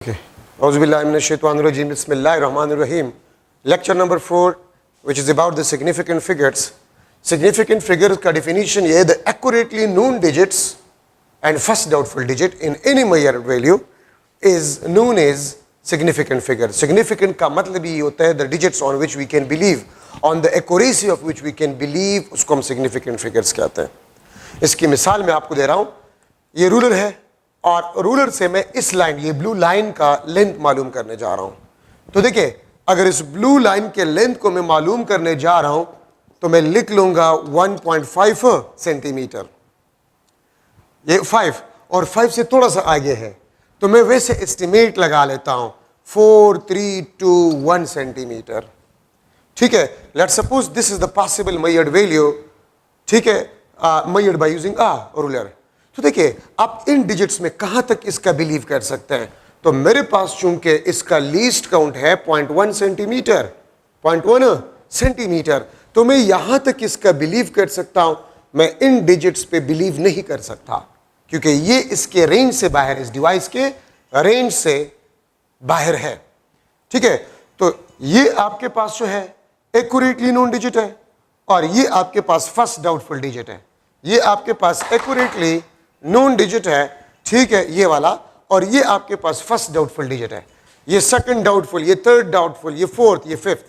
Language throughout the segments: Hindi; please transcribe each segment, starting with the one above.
Okay. Auzubillahiminash-shaytanir-rajim. Bismillahir-rahmanir-rahim. Lecture number 4, which is about the significant figures. Significant figures का definition ये है the accurately known digits and first doubtful digit in any measured value is known as significant figure. Significant का मतलब ये होता है the digits on which we can believe, on the accuracy of which we can believe, उसको हम significant figures कहते हैं. इसकी मिसाल मैं आपको दे रहा हूँ. ये रूलर है और रूलर से मैं इस लाइन, ये ब्लू लाइन का लेंथ मालूम करने जा रहा हूं. तो देखिए, अगर इस ब्लू लाइन के लेंथ को मैं मालूम करने जा रहा हूं तो मैं लिख लूंगा 1.5 सेंटीमीटर. ये 5 और 5 से थोड़ा सा आगे है तो मैं वैसे एस्टिमेट लगा लेता हूं 4321 सेंटीमीटर. ठीक है, let's suppose this is the possible measured value. ठीक है, मेजर्ड बाय यूजिंग रूलर. तो देखिए, आप इन डिजिट्स में कहां तक इसका बिलीव कर सकते हैं. तो मेरे पास चूंकि इसका लीस्ट काउंट है 0.1 सेंटीमीटर, 0.1 सेंटीमीटर, तो मैं यहां तक इसका बिलीव कर सकता हूं. मैं इन डिजिट्स पे बिलीव नहीं कर सकता क्योंकि ये इसके रेंज से बाहर, इस डिवाइस के रेंज से बाहर है. ठीक है, तो ये आपके पास जो है एक्यूरेटली नोन डिजिट है और ये आपके पास फर्स्ट डाउटफुल डिजिट है. ये आपके पास एक्यूरेटली नोन डिजिट है, ठीक है, ये वाला, और ये आपके पास फर्स्ट डाउटफुल डिजिट है. ये सेकंड डाउटफुल, ये थर्ड डाउटफुल, ये फोर्थ, ये फिफ्थ.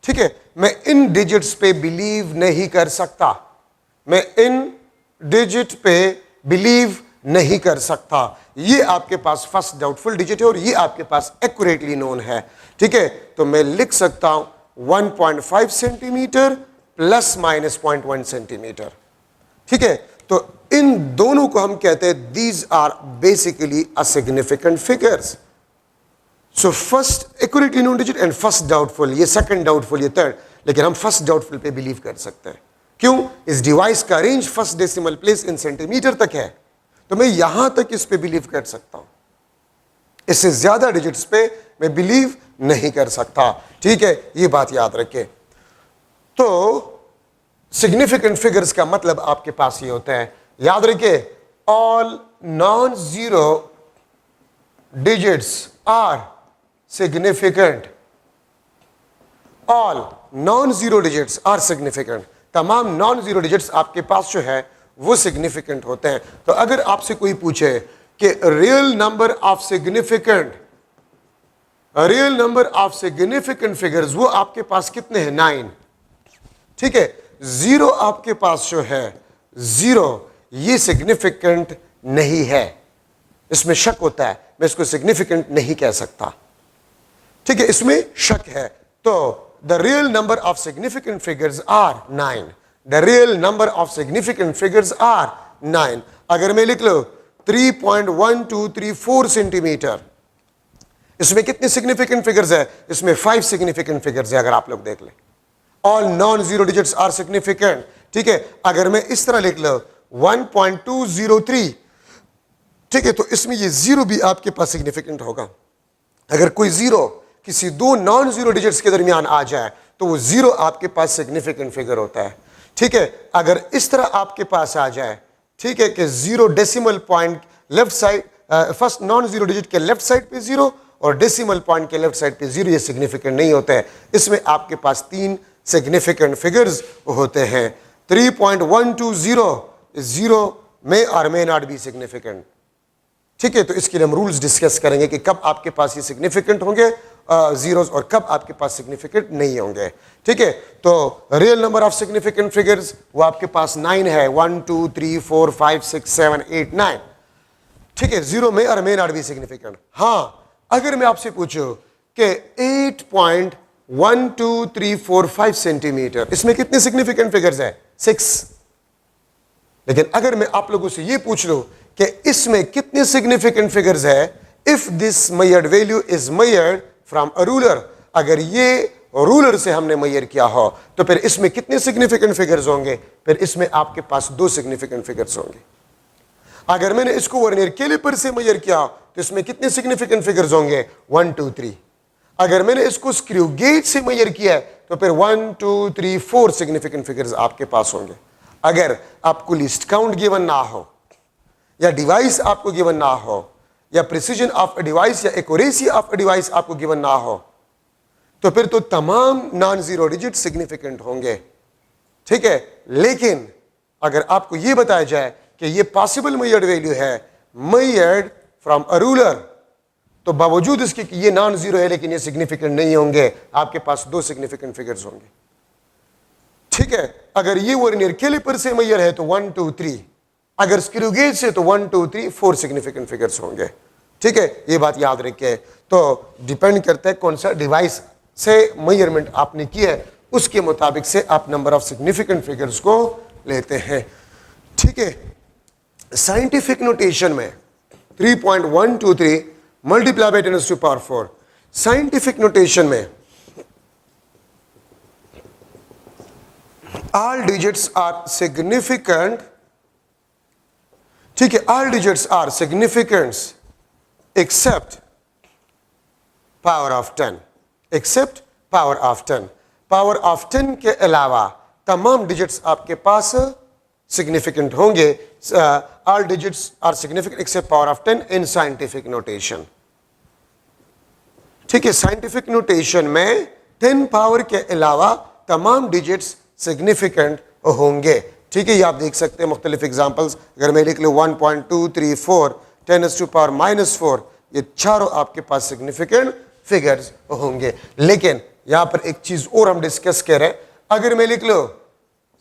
ठीक है, मैं इन डिजिट्स पे बिलीव नहीं कर सकता. मैं इन डिजिट पे बिलीव नहीं कर सकता. ये आपके पास फर्स्ट डाउटफुल डिजिट है और ये आपके पास एक्यूरेटली नोन है. ठीक है, तो मैं लिख सकता हूं 1.5 सेंटीमीटर प्लस माइनस 0.1 सेंटीमीटर. ठीक है, तो इन दोनों को हम कहते हैं these are basically a significant figures. So first accurately known digit and first doubtful, ये सेकंड डाउटफुल, ये थर्ड. लेकिन हम फर्स्ट डाउटफुल पे बिलीव कर सकते हैं. क्यों? इस डिवाइस का range first decimal place in centimetre तक है, तो मैं यहां तक इस पे बिलीव कर सकता हूं. इससे ज्यादा डिजिट्स पे मैं बिलीव नहीं कर सकता. ठीक है, ये बात याद रखें. तो सिग्निफिकेंट फिगर्स का मतलब आपके पास ये होता है, याद रखिए, all non zero digits are significant. All non zero digits are significant. तमाम नॉन जीरो डिजिट्स आपके पास जो है वो सिग्निफिकेंट होते हैं. तो अगर आपसे कोई पूछे कि real number of significant figures वो आपके पास कितने हैं? 9. ठीक है, जीरो आपके पास जो है, जीरो, ये सिग्निफिकेंट नहीं है. इसमें शक होता है, मैं इसको सिग्निफिकेंट नहीं कह सकता. ठीक है, इसमें शक है. तो the real number of significant figures are 9. The real number of significant figures are 9. अगर मैं लिख लो 3.1234 सेंटीमीटर, इसमें कितने सिग्निफिकेंट फिगर्स है? इसमें 5 सिग्निफिकेंट फिगर्स है. अगर आप लोग देख लें, all non zero digits are significant. ठीक है, अगर मैं इस तरह लिख लो 1.203, ठीक है, तो इसमें ये जीरो भी आपके पास सिग्निफिकेंट होगा. अगर कोई जीरो किसी दो नॉन जीरो डिजिट्स के दरमियान आ जाए तो वो जीरो आपके पास सिग्निफिकेंट फिगर होता है. ठीक है, अगर इस तरह आपके पास आ जाए, ठीक है, कि zero decimal point left side, first non zero digit के लेफ्ट साइड पे जीरो और डेसिमल पॉइंट के लेफ्ट साइड पे जीरो, ये सिग्निफिकेंट नहीं होता है. इसमें आपके पास 3 सिग्निफिकेंट फिगर्स होते हैं. 3.120 जीरो में और मे नॉट बी सिग्निफिकेंट. ठीक है, तो इसके लिए हम रूल्स डिस्कस करेंगे कि कब आपके पास ये सिग्निफिकेंट होंगे जीरोस और कब आपके पास सिग्निफिकेंट नहीं होंगे. ठीक है, तो real number of significant figures वो आपके पास 9 है. 1 2 3 4 5 6 7 8 9. ठीक है, जीरो में और मे नॉट बी सिग्निफिकेंट. हाँ, अगर मैं आपसे पूछूं कि 8.12345 सेंटीमीटर, इसमें कितने सिग्निफिकेंट फिगर्स है? 6. लेकिन अगर मैं आप लोगों से ये पूछ लूं कि इसमें कितने सिग्निफिकेंट फिगर्स है, if this measured value is measured from a ruler, अगर ये रूलर से हमने मेजर किया हो तो फिर इसमें कितने सिग्निफिकेंट फिगर्स होंगे? फिर इसमें आपके पास 2 सिग्निफिकेंट फिगर्स होंगे. अगर मैंने इसको वर्नियर कैलिपर से मेजर किया तो इसमें कितने सिग्निफिकेंट फिगर्स होंगे? 1 2 3. अगर मैंने इसको स्क्रू गेज से मेजर किया है तो फिर 1 2 3 4 सिग्निफिकेंट फिगर्स आपके पास होंगे. अगर आपको लिस्ट काउंट गिवन ना हो या डिवाइस आपको गिवन ना हो या प्रिसीजन ऑफ अ डिवाइस या एक्यूरेसी ऑफ अ डिवाइस आपको गिवन ना हो, तो फिर तो तमाम नॉन जीरो डिजिट सिग्निफिकेंट होंगे, ठीक है। लेकिन अगर आपको यह बताया जाए कि यह पॉसिबल मेजर्ड वैल्यू है मेजर्ड फ्रॉम अ रूलर, तो बावजूद इसके कि ये नॉन जीरो है लेकिन ये सिग्निफिकेंट नहीं होंगे, आपके पास दो सिग्निफिकेंट फिगर्स होंगे, ठीक है। अगर ये वर्नियर कैलिपर से मेजर है तो 1 2 3, अगर स्क्रू गेज से तो 1 2 3 4 सिग्निफिकेंट फिगर्स होंगे, ठीक है। ये बात याद रखें। तो डिपेंड करता है कौन सा डिवाइस से मेजरमेंट आपने की है, उसके मुताबिक से आप नंबर ऑफ सिग्निफिकेंट फिगर्स को लेते हैं, ठीक है। साइंटिफिक नोटेशन में 3.123 multiply by 10 to power 4, scientific notation में all digits are significant, ठीक है, all digits are significant except power of 10, except power of 10, power of 10 के अलावा तमाम digits आपके पास significant होंगे। all digits are significant except power of 10 in scientific notation, ठीक है। scientific notation में 10 पावर के अलावा तमाम digits सिग्निफिकेंट होंगे, ठीक है। ये आप देख सकते हैं मुख्तलिफ एग्जाम्पल्स। अगर मैं लिख लूँ 1.234 10 टू पावर -4, ये चारों आपके पास सिग्निफिकेंट फिगर्स होंगे। लेकिन यहां पर एक चीज और हम डिस्कस कर रहे हैं, अगर मैं लिख लो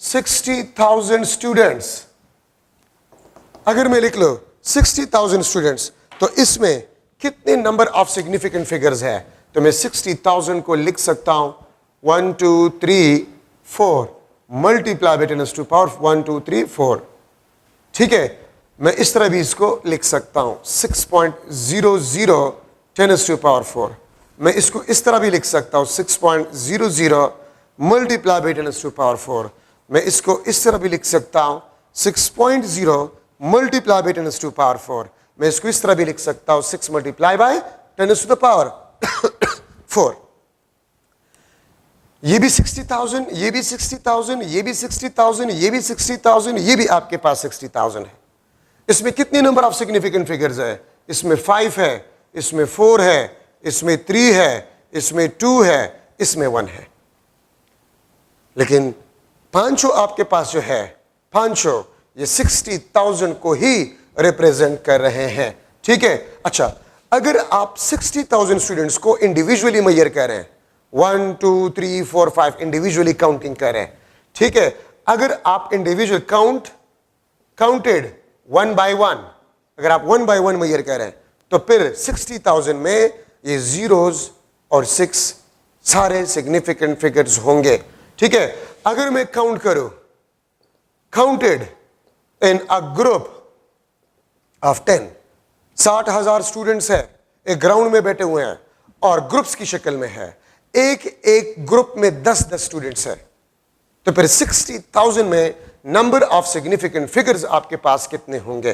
60,000 स्टूडेंट्स, अगर मैं लिख लो 60,000 स्टूडेंट्स, तो इसमें कितने नंबर ऑफ सिग्निफिकेंट फिगर्स है? तो मैं 60,000 को लिख सकता हूं 1 2 3 4 मल्टीप्लाई बाय 10 टू पावर 1 2 3 4, ठीक है। मैं इस तरह भी इसको लिख सकता हूं 6.00 10 टू पावर 4, मैं इसको इस तरह भी लिख सकता हूं 6.00 मल्टीप्लाई बाय 10 टू पावर 4, मैं इसको इस तरह भी लिख सकता हूं 6.0 मल्टीप्लाई बाय 10 टू पावर 4, मैं इसको इस तरह भी लिख सकता हूं 6 multiply by 10 to the power 4। ये भी 60,000, ये भी 60,000, ये भी 60,000, ये भी 60,000, ये भी आपके पास 60,000 है। इसमें कितने नंबर ऑफ सिग्निफिकेंट फिगर्स है? इसमें 5 है, इसमें 4 है, इसमें 3 है, इसमें 2 है, इसमें 1 है। लेकिन पांचों आपके पास जो है, पांचों ये 60,000 को ही रिप्रेजेंट कर रहे हैं, ठीक है। अच्छा, अगर आप 60,000 स्टूडेंट्स को इंडिविजुअली मेजर कर रहे हैं, 1 2 3 4 5 इंडिविजुअली काउंटिंग करें, ठीक है। अगर आप इंडिविजुअल काउंटेड 1 बाय 1, अगर आप 1 बाय 1 मेजर करें, तो फिर 60,000 में ये जीरोस और 6 सारे सिग्निफिकेंट फिगर्स होंगे, ठीक है। अगर मैं काउंट करूं counted in a group of 10, 60,000 students है, एक ग्राउंड में बैठे हुए हैं और ग्रुप्स की शक्ल में है, एक एक ग्रुप में 10-10 स्टूडेंट्स हैं, तो फिर 60,000 में नंबर ऑफ सिग्निफिकेंट फिगर्स आपके पास कितने होंगे?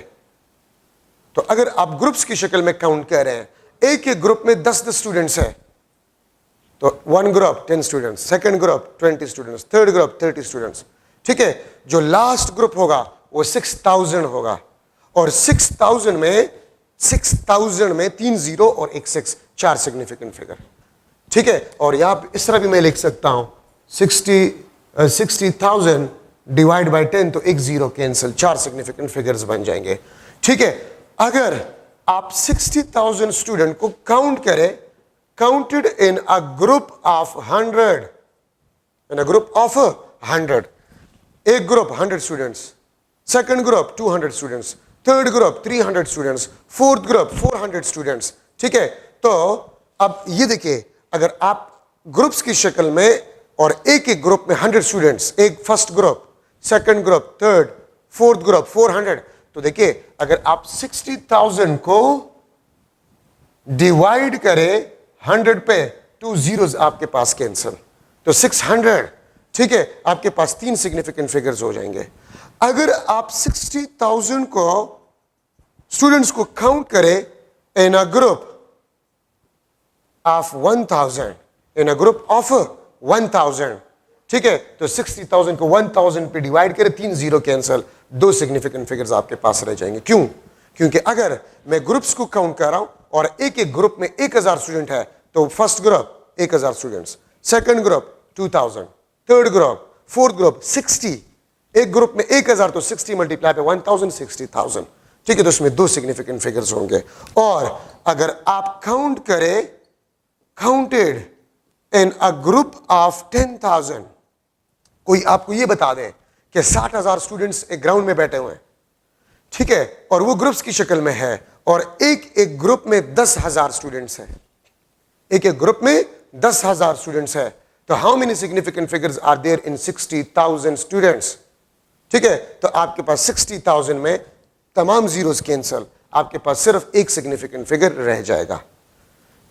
तो अगर आप ग्रुप्स की शक्ल में काउंट कर रहे हैं, एक एक ग्रुप में 10-10 स्टूडेंट्स हैं, तो 1 group 10 students, second group 20 students, third group 30 students, ठीक है। जो लास्ट ग्रुप होगा वो 6,000 होगा, और 6,000 में 3 जीरो और एक 6, 4 सिग्निफिकेंट फिगर, ठीक है। और यहां इस तरह भी मैं लिख सकता हूं 60,000 डिवाइड बाय 10, तो एक जीरो कैंसिल, 4 सिग्निफिकेंट फिगर्स बन जाएंगे, ठीक है। अगर आप 60,000 स्टूडेंट को काउंट करें, counted in a group of 100, in a group of 100, एक group 100 students, second group 200 students, third group 300 students, fourth group 400 students, ठीक है। तो अब ये देखिए, अगर आप ग्रुप्स की शक्ल में और एक एक ग्रुप में 100 स्टूडेंट्स, एक first group, second group, third, fourth group 400, तो देखिए अगर आप 60,000 को डिवाइड करें 100 पे, 2 जीरोस आपके पास कैंसिल, तो 600, ठीक है, आपके पास 3 सिग्निफिकेंट फिगर्स हो जाएंगे। अगर आप 60,000 को स्टूडेंट्स को काउंट करें in a group of 1000, in a group of 1000, ठीक है, तो 60,000 को 1000 पे डिवाइड करें, 3 जीरो कैंसिल, 2 सिग्निफिकेंट फिगर्स आपके पास रह जाएंगे। क्यों? क्योंकि अगर मैं ग्रुप्स को काउंट कर रहा हूं और एक एक ग्रुप में 1000 स्टूडेंट है, तो first group 1000 students, second group 2000, third group, fourth group 60, एक ग्रुप में 1000 तो 60 मल्टीप्लाई पे 1000, 60,000। ठीक है, तो उसमें दो सिग्निफिकेंट फिगर्स होंगे। और अगर आप काउंट करें, counted in a group of 10,000, कोई आपको ये बता दे कि 60,000 स्टूडेंट्स एक ग्राउंड में बैठे हुए हैं, ठीक है, और वो ग्रुप्स की शक्ल में है, और एक एक ग्रुप में 10,000 स्टूडेंट्स हैं, एक एक ग्रुप में 10,000 स्टूडेंट्स है, तो how many significant figures are there in 60,000 students? ठीक है, तो आपके पास 60,000 में तमाम जीरोस कैंसल, आपके पास सिर्फ एक सिग्निफिकेंट फिगर रह जाएगा।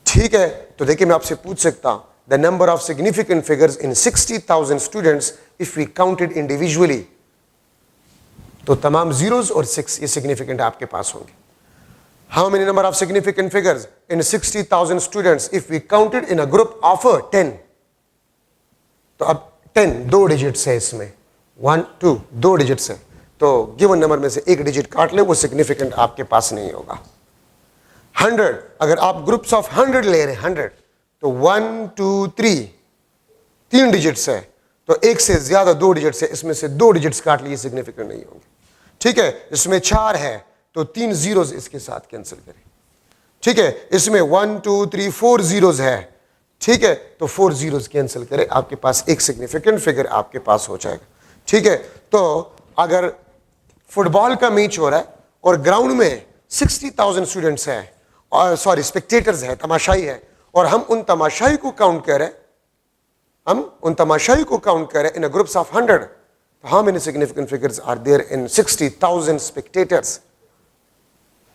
ठीक है, तो देखिए मैं आपसे पूछ सकता हूं, the number of significant figures in 60,000 students if we counted individually, तो तमाम जीरोस और 6 ये सिग्निफिकेंट आपके पास होंगे। How many number of significant figures in 60,000 students if we counted in a group of 10? तो अब 10 दो डिजिट्स है इसमें, 1 2 दो डिजिट्स है, तो गिवन नंबर में से एक डिजिट काट ले, वो सिग्निफिकेंट आपके पास नहीं होगा। 100, अगर आप ग्रुप्स ऑफ 100 ले रहे हैं, 100, तो 1 2 3 तीन डिजिट्स है, तो एक से ज्यादा दो डिजिट्स है, इसमें से दो डिजिट्स काट लिए, सिग्निफिकेंट नहीं होंगे। ठीक है, इसमें 4 है तो 3 जीरोस इसके साथ कैंसिल करें। ठीक है, इसमें 1 2 3 4 जीरोस है, ठीक है, तो 4 जीरोस कैंसिल करें, आपके पास एक सिग्निफिकेंट फिगर आपके पास हो जाएगा। ठीक है, तो अगर फुटबॉल का मैच हो रहा है और ग्राउंड में 60,000 स्टूडेंट्स हैं, और सॉरी स्पेक्टेटर्स है, तमाशाई है, और हम उन तमाशाई को काउंट करें, इन ग्रुप्स ऑफ 100, तो how many significant figures are there in 60,000 spectators?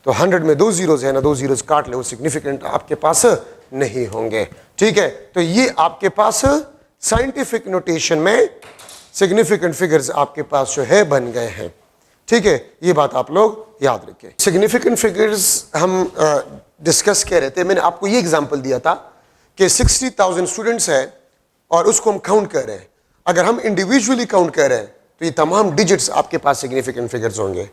तो 100 में दो जीरोस है ना, दो जीरोस काट ले, वो सिग्निफिकेंट आपके पास नहीं होंगे। ठीक है, तो ये आपके पास साइंटिफिक नोटेशन में सिग्निफिकेंट फिगर्स आपके पास जो है बन गए हैं। ठीक है, ये बात आप लोग याद रखें। सिग्निफिकेंट फिगर्स हम डिस्कस कर रहे थे, मैंने आपको ये एग्जांपल दिया था कि 60,000 स्टूडेंट्स है और उसको हम काउंट कर रहे हैं। अगर हम इंडिविजुअली काउंट कर रहे हैं तो ये तमाम डिजिट्स आपके पास सिग्निफिकेंट फिगर्स होंगे।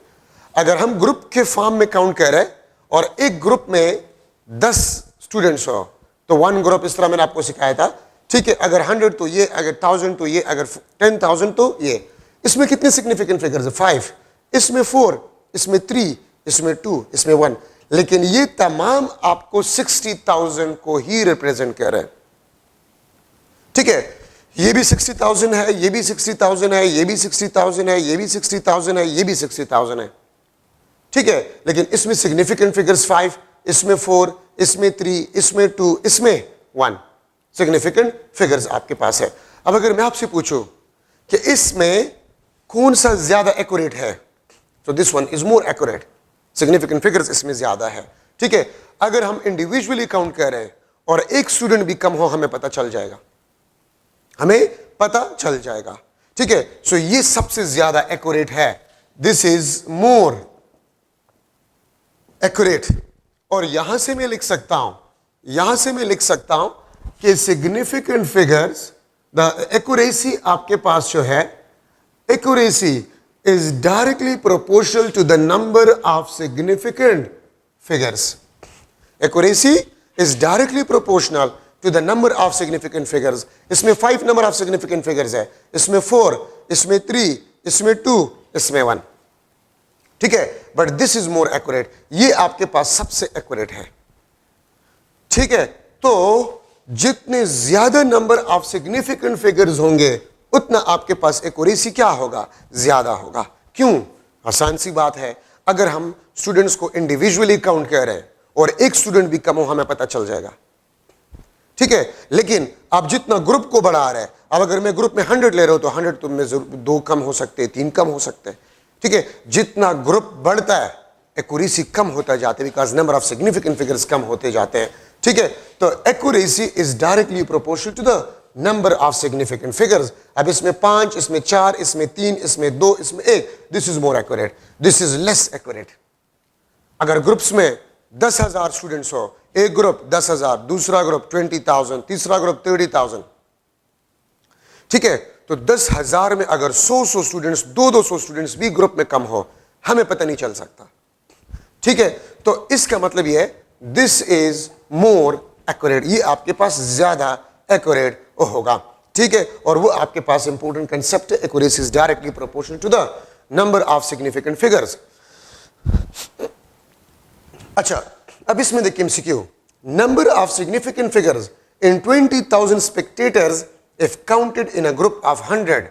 अगर हम ग्रुप के फॉर्म में काउंट कर रहे हैं और एक ग्रुप में 10 स्टूडेंट्स हो, तो वन ग्रुप, इस तरह मैंने आपको सिखाया था। ठीक है, अगर 100 तो ये, अगर 1000 तो ये, अगर 10,000 तो ये। इसमें कितने सिग्निफिकेंट फिगर्स है? 5, इसमें 4, इसमें 3, इसमें 2, इसमें 1। लेकिन ये तमाम आपको 60,000 को ही रिप्रेजेंट कर रहे हैं। ठीक है, ये भी 60,000 है, ये भी 60,000 है, ये भी 60,000 है, ये भी 60,000 है, ये भी 60,000 है। ठीक है, लेकिन इसमें सिग्निफिकेंट फिगर्स 5, इसमें 4, इसमें 3, इसमें 2, इसमें 1 सिग्निफिकेंट फिगर्स आपके पास है। अब अगर मैं आपसे पूछूं कि इसमें कौन सा ज्यादा एक्यूरेट है, तो this one is more accurate, significant figures इसमें ज्यादा है। ठीक है, अगर हम इंडिविजुअली काउंट कर रहे हैं और एक स्टूडेंट भी कम हो, हमें पता चल जाएगा, हमें पता चल जाएगा। ठीक है, सो ये सबसे ज्यादा एक्यूरेट है, दिस इज मोर एक्यूरेट। और यहां से मैं लिख सकता हूं, कि सिग्निफिकेंट फिगर्स, द एक्यूरेसी आपके पास जो है, accuracy is directly proportional to the number of significant figures. Accuracy is directly proportional to the number of significant figures. इसमें 5 नंबर ऑफ सिग्निफिकेंट फिगर्स है, इसमें 4, इसमें 3, इसमें 2, इसमें 1। ठीक है, but this is more accurate, ये आपके पास सबसे एक्यूरेट है। ठीक है, तो जितने ज्यादा नंबर ऑफ सिग्निफिकेंट फिगर्स होंगे, उतना आपके पास एक्यूरेसी क्या होगा? ज्यादा होगा। क्यों? आसान सी बात है, अगर हम स्टूडेंट्स को इंडिविजुअली काउंट कर रहे हैं और एक स्टूडेंट भी कम हो, हमें पता चल जाएगा। ठीक है, लेकिन आप जितना ग्रुप को बढ़ा रहे हैं, अब अगर मैं ग्रुप में 100 ले रहा हूं तो 100 तो में 2 कम हो सकते हैं, 3 कम हो सकते हैं। ठीक है, जितना ग्रुप बढ़ता है एक्यूरेसी कम होता जाते हैं, because number of significant figures कम होते जाते हैं। ठीक है, तो accuracy is directly proportional to the number of significant figures. अब इसमें 5, इसमें 4, इसमें 3, इसमें 2, इसमें 1, this is more accurate, this is less accurate. अगर ग्रुप्स में 10,000 स्टूडेंट्स हो, एक ग्रुप 10,000, दूसरा ग्रुप 20,000, तीसरा ग्रुप 30,000। ठीक है, तो 10,000 में अगर 100 स्टूडेंट्स, 200 स्टूडेंट्स भी ग्रुप में कम हो, हमें पता नहीं चल सकता। ठीक है, तो इसका मतलब ये है दिस इज मोर एक्यूरेट, ये आपके पास ज्यादा एक्यूरेट होगा। ठीक है, और वो आपके पास इंपॉर्टेंट कंसेप्ट है, accuracy is directly proportional to the number of significant figures. अच्छा, अब इसमें देखिए MCQ, number of significant figures in 20,000 spectators if counted in a group of 100।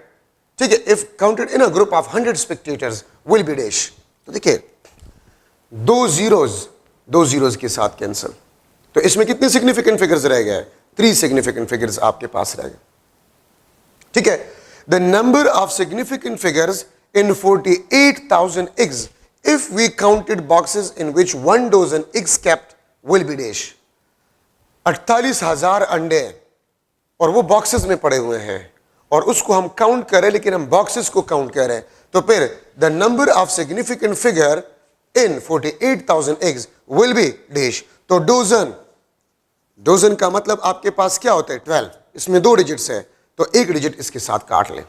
ठीक है, if counted in a group of 100 spectators will be dash. तो देखिए दो जीरोज के साथ कैंसिल, तो इसमें कितने सिग्निफिकेंट फिगर्स रह गए? 3 सिग्निफिकेंट फिगर्स आपके पास रह गए। ठीक है, the number of significant figures in 48,000 eggs if we counted boxes in which 1 dozen eggs kept will be dash। 48,000 अंडे और वो बॉक्सेस में पड़े हुए हैं और उसको हम काउंट कर रहे हैं, लेकिन हम बॉक्सेस को काउंट कर रहे हैं, तो फिर the number of significant figure in 48,000 eggs will be dash। तो डोजन का मतलब आपके पास क्या होता है? 12। इसमें 2 डिजिट्स है, तो 1 डिजिट इसके साथ काट लें।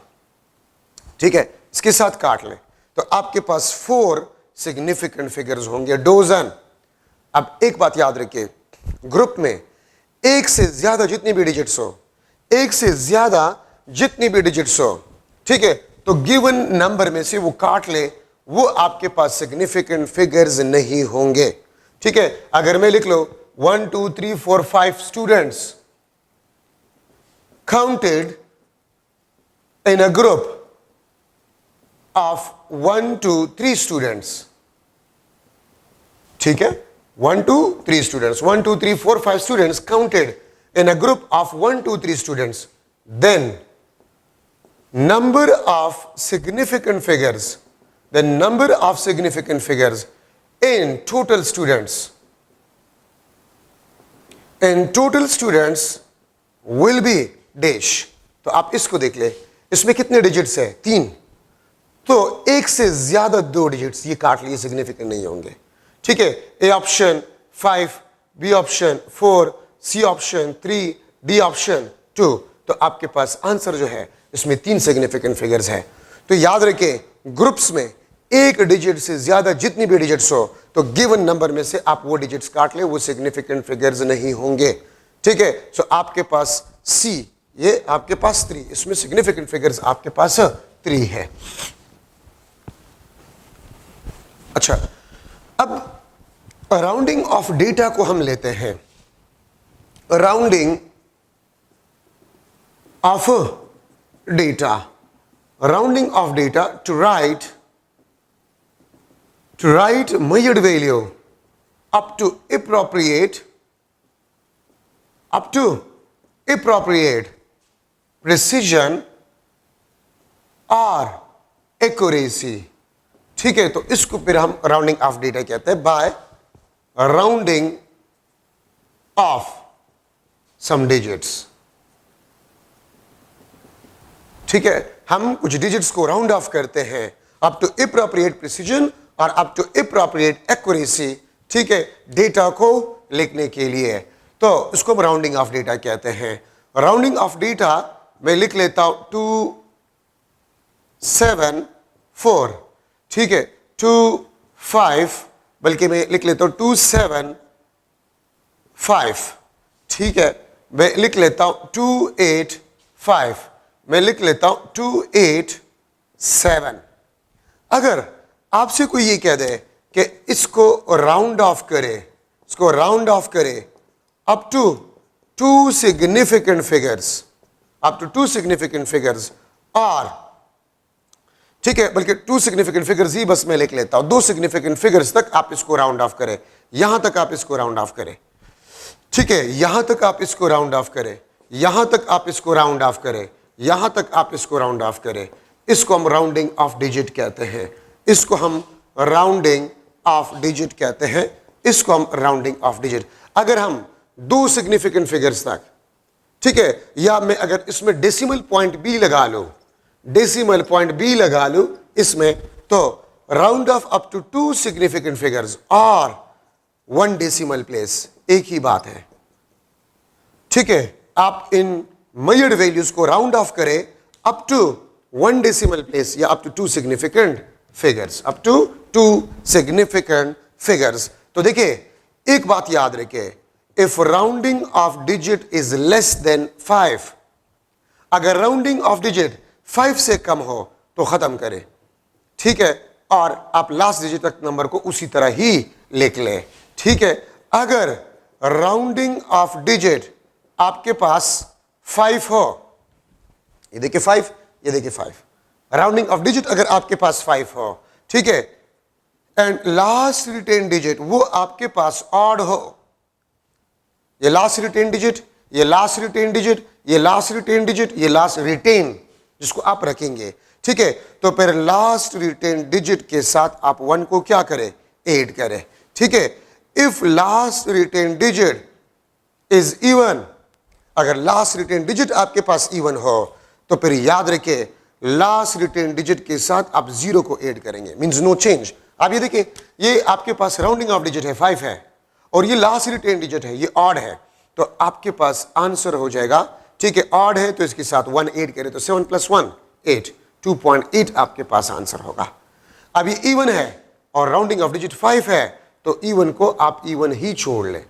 ठीक है, इसके साथ काट लें, तो आपके पास 4 सिग्निफिकेंट फिगर्स होंगे, डोजन। अब एक बात याद रखिए, ग्रुप में एक से ज्यादा जितनी भी डिजिट्स हो, एक से ज्यादा जितनी भी डिजिट्स हो, ठीक है, तो गिवन नंबर में से वो काट ले, वो आपके पास सिग्निफिकेंट फिगर्स नहीं होंगे। ठीक है, अगर मैं लिख लो 1 2 3 4 5 students counted in a group of 1 2 3 students, ठीक है, 1 2 3 students, 1 2 3 4 5 students counted in a group of 1 2 3 students, then number of significant figures, the number of significant figures in total students will be dash। तो आप इसको देख ले, इसमें कितने डिजिट्स है? 3, तो एक से ज्यादा 2 डिजिट्स ये काट लिए, सिग्निफिकेंट नहीं होंगे। ठीक है, A option 5, B option 4, C option 3, D option 2। तो आपके पास आंसर जो है इसमें 3 सिग्निफिकेंट फिगर्स है। तो याद रखें, ग्रुप्स में एक डिजिट से ज्यादा जितनी भी डिजिट्स हो, तो गिवन नंबर में से आप वो डिजिट्स काट ले, वो सिग्निफिकेंट फिगर्स नहीं होंगे। ठीक है, सो आपके पास सी, ये आपके पास 3, इसमें सिग्निफिकेंट फिगर्स आपके पास 3 है। अच्छा, अब राउंडिंग ऑफ डेटा को हम लेते हैं, rounding off data, rounding off data to right measured value up to appropriate precision or accuracy। ठीक है, तो इसको फिर हम राउंडिंग ऑफ डेटा कहते हैं, bye rounding of some digits. ठीक है, हम कुछ डिजिट्स को राउंड ऑफ करते हैं अप टू एप्रोप्रिएट प्रिसीजन और अप टू एप्रोप्रिएट एक्यूरेसी। ठीक है, डेटा को लिखने के लिए, तो इसको हम राउंडिंग ऑफ डेटा कहते हैं। राउंडिंग ऑफ डेटा मैं लिख लेता हूं 274, ठीक है, 25, बल्कि मैं लिख लेता हूं 275। ठीक है, मैं लिख लेता हूं 285, मैं लिख लेता हूं 287। अगर आपसे कोई ये कह दे कि इसको राउंड ऑफ करे, इसको राउंड ऑफ करे up to 2 significant figures, up to 2 significant figures, और ठीक है, बल्कि 2 सिग्निफिकेंट फिगर्स ही बस मैं लिख लेता हूं, 2 सिग्निफिकेंट फिगर्स तक आप इसको राउंड ऑफ करें, यहां तक आप इसको राउंड ऑफ करें। ठीक है, यहां तक आप इसको राउंड ऑफ करें, यहां तक आप इसको राउंड ऑफ करें, यहां तक आप इसको राउंड ऑफ करें, इसको हम राउंडिंग ऑफ डिजिट कहते हैं, इसको हम राउंडिंग ऑफ डिजिट कहते हैं, इसको हम राउंडिंग ऑफ डिजिट। अगर हम 2 सिग्निफिकेंट फिगर्स तक, ठीक है, या मैं अगर इसमें डेसिमल पॉइंट भी लगा लो, डेसिमल पॉइंट भी लगा लो इसमें, तो round off up to 2 significant figures और 1 डेसिमल प्लेस, एक ही बात है। ठीक है, आप इन मेजर्ड वैल्यूज को राउंड ऑफ करें अप टू 1 डेसिमल प्लेस या up to 2 significant figures, up to 2 significant figures. तो देखिए एक बात याद रखिए, if rounding off digit is less than 5, अगर राउंडिंग ऑफ डिजिट 5 से कम हो तो खत्म करें, ठीक है, और आप लास्ट डिजिट तक नंबर को उसी तरह ही लिख लें, ठीक है। अगर राउंडिंग ऑफ डिजिट आपके पास 5 हो, ये देखिए 5, ये देखिए 5, राउंडिंग ऑफ डिजिट अगर आपके पास 5 हो, ठीक है, एंड लास्ट रिटेन डिजिट वो आपके पास ऑड हो, ये लास्ट रिटेन डिजिट, ये लास्ट रिटेन डिजिट, ये लास्ट रिटेन डिजिट, ये लास्ट रिटेन जिसको आप रखेंगे, ठीक है, तो फिर लास्ट रिटेन डिजिट के साथ आप 1 को क्या करें, ऐड करें, ठीक है। If last retained digit is even, अगर लास्ट रिटेन डिजिट आपके पास इवन हो तो फिर याद रखिए लास्ट रिटेन डिजिट के साथ आप 0 को ऐड करेंगे, मींस नो चेंज। आप ये देखिए ये आपके पास राउंडिंग ऑफ डिजिट है 5 है और ये लास्ट रिटेन डिजिट है, ये ऑड है, तो आपके पास आंसर हो जाएगा, ठीक है, ऑड है तो इसके साथ 1 ऐड करें तो 7 + 1 8, 2.8 आपके पास आंसर होगा। अब ये इवन है और राउंडिंग ऑफ डिजिट 5 है तो इवन को आप इवन ही छोड़ लें,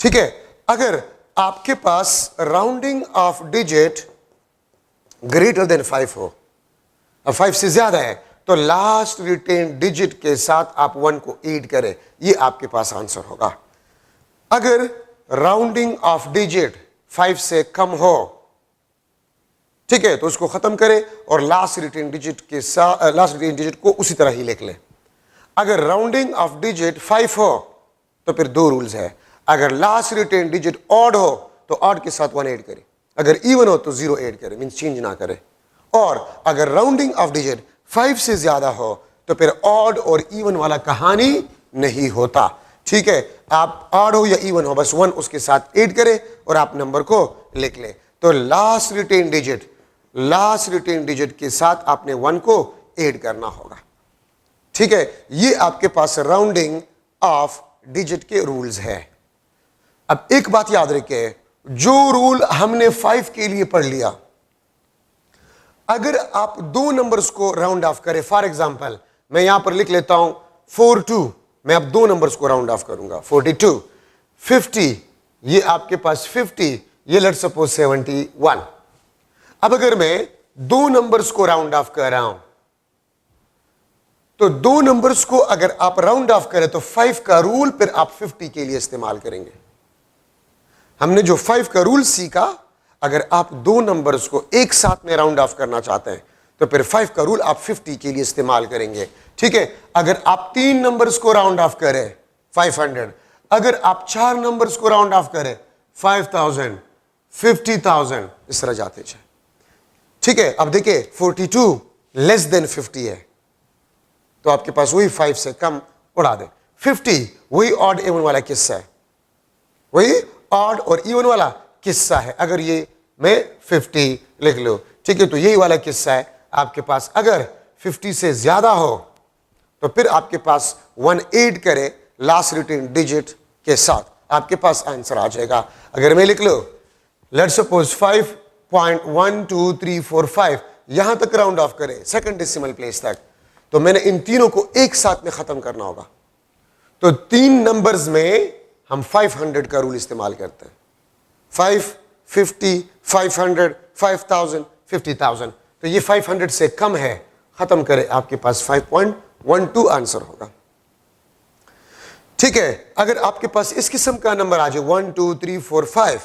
ठीक है। अगर आपके पास rounding off digit greater than 5 हो, अब 5 से ज्यादा है तो लास्ट रिटेन डिजिट के साथ आप 1 को ऐड करें, ये आपके पास आंसर होगा। अगर राउंडिंग ऑफ डिजिट 5 से कम हो, ठीक है, तो उसको खत्म करें और लास्ट रिटेन डिजिट के साथ लास्ट रिटेन डिजिट को उसी तरह ही लिख लें। अगर राउंडिंग ऑफ डिजिट 5 हो तो फिर 2 रूल्स है, अगर लास्ट रिटेन डिजिट ऑड हो तो ऑड के साथ 1 ऐड करें, अगर इवन हो तो 0 ऐड करें, मींस चेंज ना करें, और अगर राउंडिंग ऑफ डिजिट 5 से ज्यादा हो तो फिर ऑड और इवन वाला कहानी नहीं होता, ठीक है। आप ऑड हो या इवन हो बस 1 उसके साथ ऐड करें और आप नंबर को लिख लें। तो लास्ट रिटेन डिजिट के साथ आपने 1 को ऐड करना होगा, ठीक है। ये आपके पास राउंडिंग ऑफ डिजिट के रूल्स है। अब एक बात याद रखिए, जो रूल हमने 5 के लिए पढ़ लिया, अगर आप 2 नंबर्स को राउंड ऑफ करें, फॉर एग्जांपल मैं यहां पर लिख लेता हूं 42, मैं अब 2 नंबर्स को राउंड ऑफ करूंगा, 42, 50, ये आपके पास 50, ये लेट्स सपोज 71। अब अगर मैं 2 नंबर्स को राउंड ऑफ कर रहा हूं तो 2 नंबर्स को अगर आप राउंड ऑफ करें तो 5 का रूल फिर आप 50 के लिए इस्तेमाल करेंगे। हमने जो 5 का रूल सीखा, अगर आप 2 नंबर्स को एक साथ में राउंड ऑफ करना चाहते हैं तो फिर 5 का रूल आप 50 के लिए इस्तेमाल करेंगे, ठीक है। अगर आप 3 नंबर्स को राउंड ऑफ करें 500, अगर आप 4 नंबर्स को राउंड ऑफ करें 5000, 50,000, इस तरह जाते जाए, ठीक है। अब देखिए 42 लेस देन 50 है तो आपके पास वही 5 से कम उड़ा दे, 50 वही ऑड इवन वाला किस्सा है, वही ऑड और इवन वाला किस्सा है। अगर ये मैं 50 लिख लो, ठीक है, तो यही वाला किस्सा है आपके पास। अगर 50 से ज्यादा हो तो फिर आपके पास 1 ऐड करे लास्ट रिटेन डिजिट के साथ, आपके पास आंसर आ जाएगा। अगर मैं लिख लो लेट्स सपोज 5.12345, यहां तक राउंड ऑफ करें सेकंड डेसिमल प्लेस तक, तो मैंने इन तीनों को एक साथ में खत्म करना होगा। तो 3 नंबर्स में हम 500 का रूल इस्तेमाल करते हैं, 5, 50, 500, 5000, 50,000, तो ये 500 से कम है, खत्म करें, आपके पास 5.12 आंसर होगा, ठीक है। अगर आपके पास इस किस्म का नंबर आ जाए 1 2 3 4 5,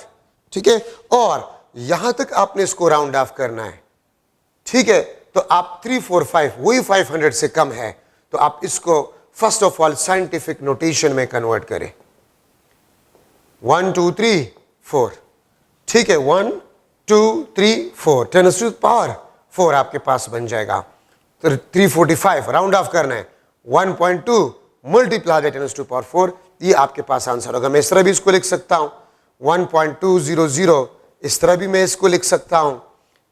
ठीक है, और यहां तक आपने इसको राउंड ऑफ करना है, ठीक है, तो आप 3 4 5 वही 500 से कम है तो आप इसको first of all scientific notation में कन्वर्ट करें, 1 2 3 4, ठीक है, 1 2 3 4, 10 टू पावर 4 आपके पास बन जाएगा। तो 345 राउंड ऑफ करना है, 1.2 मल्टीप्लाई बाय 10 टू पावर 4, ये आपके पास आंसर होगा। मैं इस तरह भी इसको लिख सकता हूं 1.200, इस तरह भी मैं इसको लिख सकता हूं,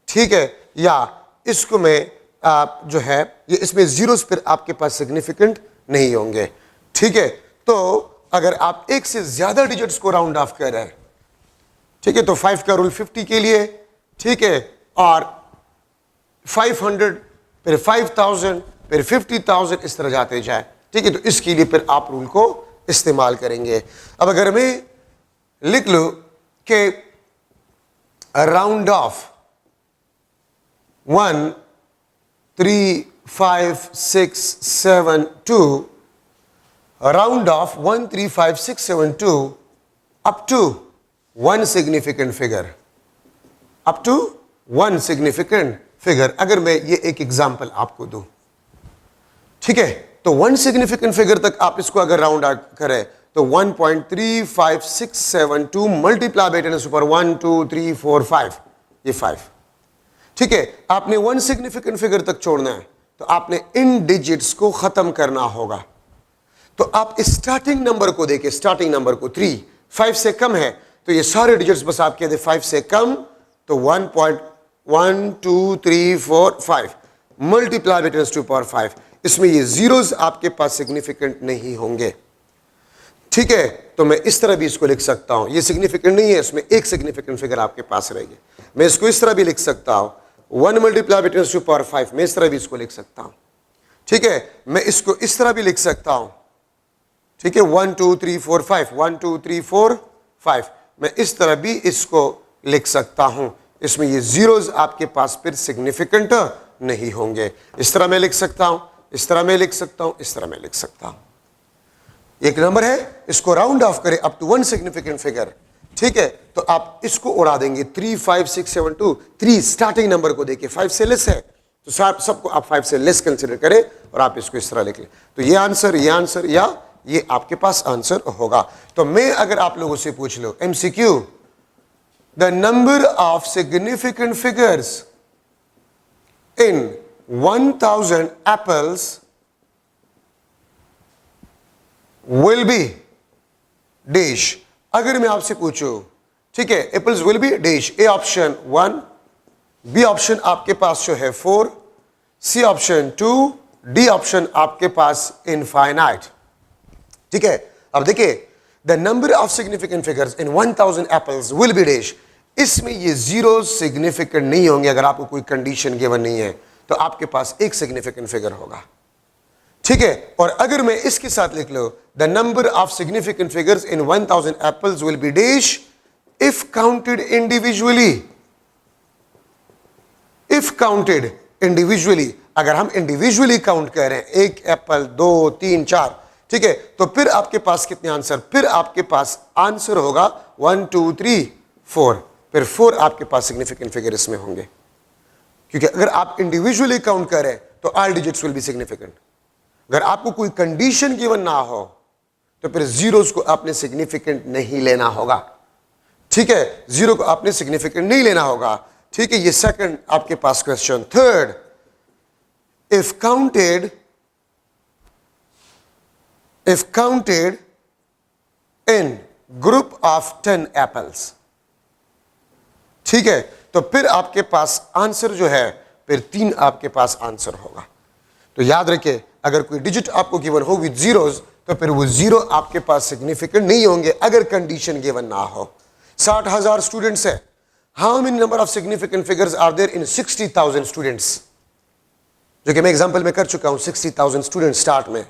ठीक है, या इसको मैं जो है ये इसमें जीरोस फिर आपके पास सिग्निफिकेंट नहीं होंगे, ठीक है। तो अगर आप एक से ज्यादा डिजिट्स को राउंड ऑफ कर रहे हैं, ठीक है, तो 5 का रूल 50 के लिए, ठीक है, और 500 फिर 5000 फिर 50,000 इस तरह जाते जाए, ठीक है, तो इसके लिए फिर आप रूल को इस्तेमाल करेंगे। अब अगर मैं लिख लूं कि round off 1 3 5 6 7 2, round off 1 3 5 6 7 2 up to 1 significant figure, up to 1 significant figure. अगर मैं ये एक एग्जांपल आपको दूं, ठीक है, तो 1 सिग्निफिकेंट फिगर तक आप इसको अगर राउंड आउट करें तो 1.35672 मल्टीप्लाई बाय 10 सुपर 1 2 3 4 5, ये 5, ठीक है। आपने 1 सिग्निफिकेंट फिगर तक छोड़ना है तो आपने इन डिजिट्स को खत्म करना होगा। तो आप स्टार्टिंग नंबर को देखिए, स्टार्टिंग नंबर को 3 5 से कम है तो ये सारे डिजिट्स बस आप कहते 5 से कम, तो 1.1 2 3 4 5 मल्टीप्लाई बाय 10 टू पावर 5, इसमें ये जीरोस आपके पास सिग्निफिकेंट नहीं होंगे, ठीक है। तो मैं इस तरह भी इसको लिख सकता हूं, ये सिग्निफिकेंट नहीं है, इसमें एक सिग्निफिकेंट फिगर आपके पास रहेगी। मैं इसको इस तरह भी लिख सकता हूं 1 मल्टीप्लाई बाय 10 टू पावर 5, मैं इस तरह भी इसको लिख सकता हूं, ठीक है। मैं इसको इस तरह भी लिख सकता हूं, ठीक है, 1 2 3 4 5 1 2 3 4 5, मैं इस तरह भी इसको लिख सकता हूं। इसमें ये जीरोस आपके पास फिर सिग्निफिकेंट नहीं होंगे। इस तरह मैं लिख सकता हूं, इस तरह मैं लिख सकता हूं, इस तरह मैं लिख सकता हूं। एक नंबर है, इसको राउंड ऑफ करें अप टू 1 सिग्निफिकेंट फिगर, ठीक है, तो आप इसको उड़ा देंगे 3 5 6 7 2, 3 स्टार्टिंग नंबर को देखिए 5 से लेस है तो सबको आप 5 से लेस कंसिडर करें और आप इसको इस तरह लिख लें, तो ये आंसर या ये आपके पास आंसर होगा। तो मैं अगर आप लोगों से पूछ लो MCQ, the number of significant figures in 1000 apples will be dash. अगर मैं आपसे पूछूं, ठीक है, apples will be dash, A option 1, B option आपके पास जो है 4, सी ऑप्शन 2, डी ऑप्शन आपके पास इनफाइनाइट, ठीक है। अब देखिए the number of significant figures in 1000 apples will be dash, इसमें ये जीरो सिग्निफिकेंट नहीं होंगे। अगर आपको कोई कंडीशन गिवन नहीं है तो आपके पास एक सिग्निफिकेंट फिगर होगा, ठीक है। और अगर मैं इसके साथ लिख लो the number of significant figures in 1000 apples will be dash if counted individually, if counted individually, अगर हम इंडिविजुअली काउंट कर रहे हैं 1 एप्पल 2 3 4, ठीक है, तो फिर आपके पास कितने आंसर, फिर आपके पास आंसर होगा 1 2 3 4, फिर 4 आपके पास सिग्निफिकेंट फिगर इसमें होंगे, क्योंकि अगर आप इंडिविजुअली काउंट करें तो all digits will be significant. अगर आपको कोई कंडीशन गिवन ना हो तो फिर जीरोस को आपने सिग्निफिकेंट नहीं लेना होगा, ठीक है, जीरो को आपने सिग्निफिकेंट नहीं लेना होगा, ठीक है। ये सेकंड आपके पास question. Third, if counted in group of 10 apples, ठीक है, तो फिर आपके पास आंसर जो है फिर 3 आपके पास आंसर होगा। तो याद रखिए अगर कोई डिजिट आपको गिवन हो विद जीरोस तो फिर वो जीरो आपके पास सिग्निफिकेंट नहीं होंगे अगर कंडीशन गिवन ना हो। 60,000 स्टूडेंट्स है, how many number of significant figures are there in 60,000 students, जो कि मैं एग्जांपल में कर चुका हूं। 60,000 स्टूडेंट्स स्टार्ट में,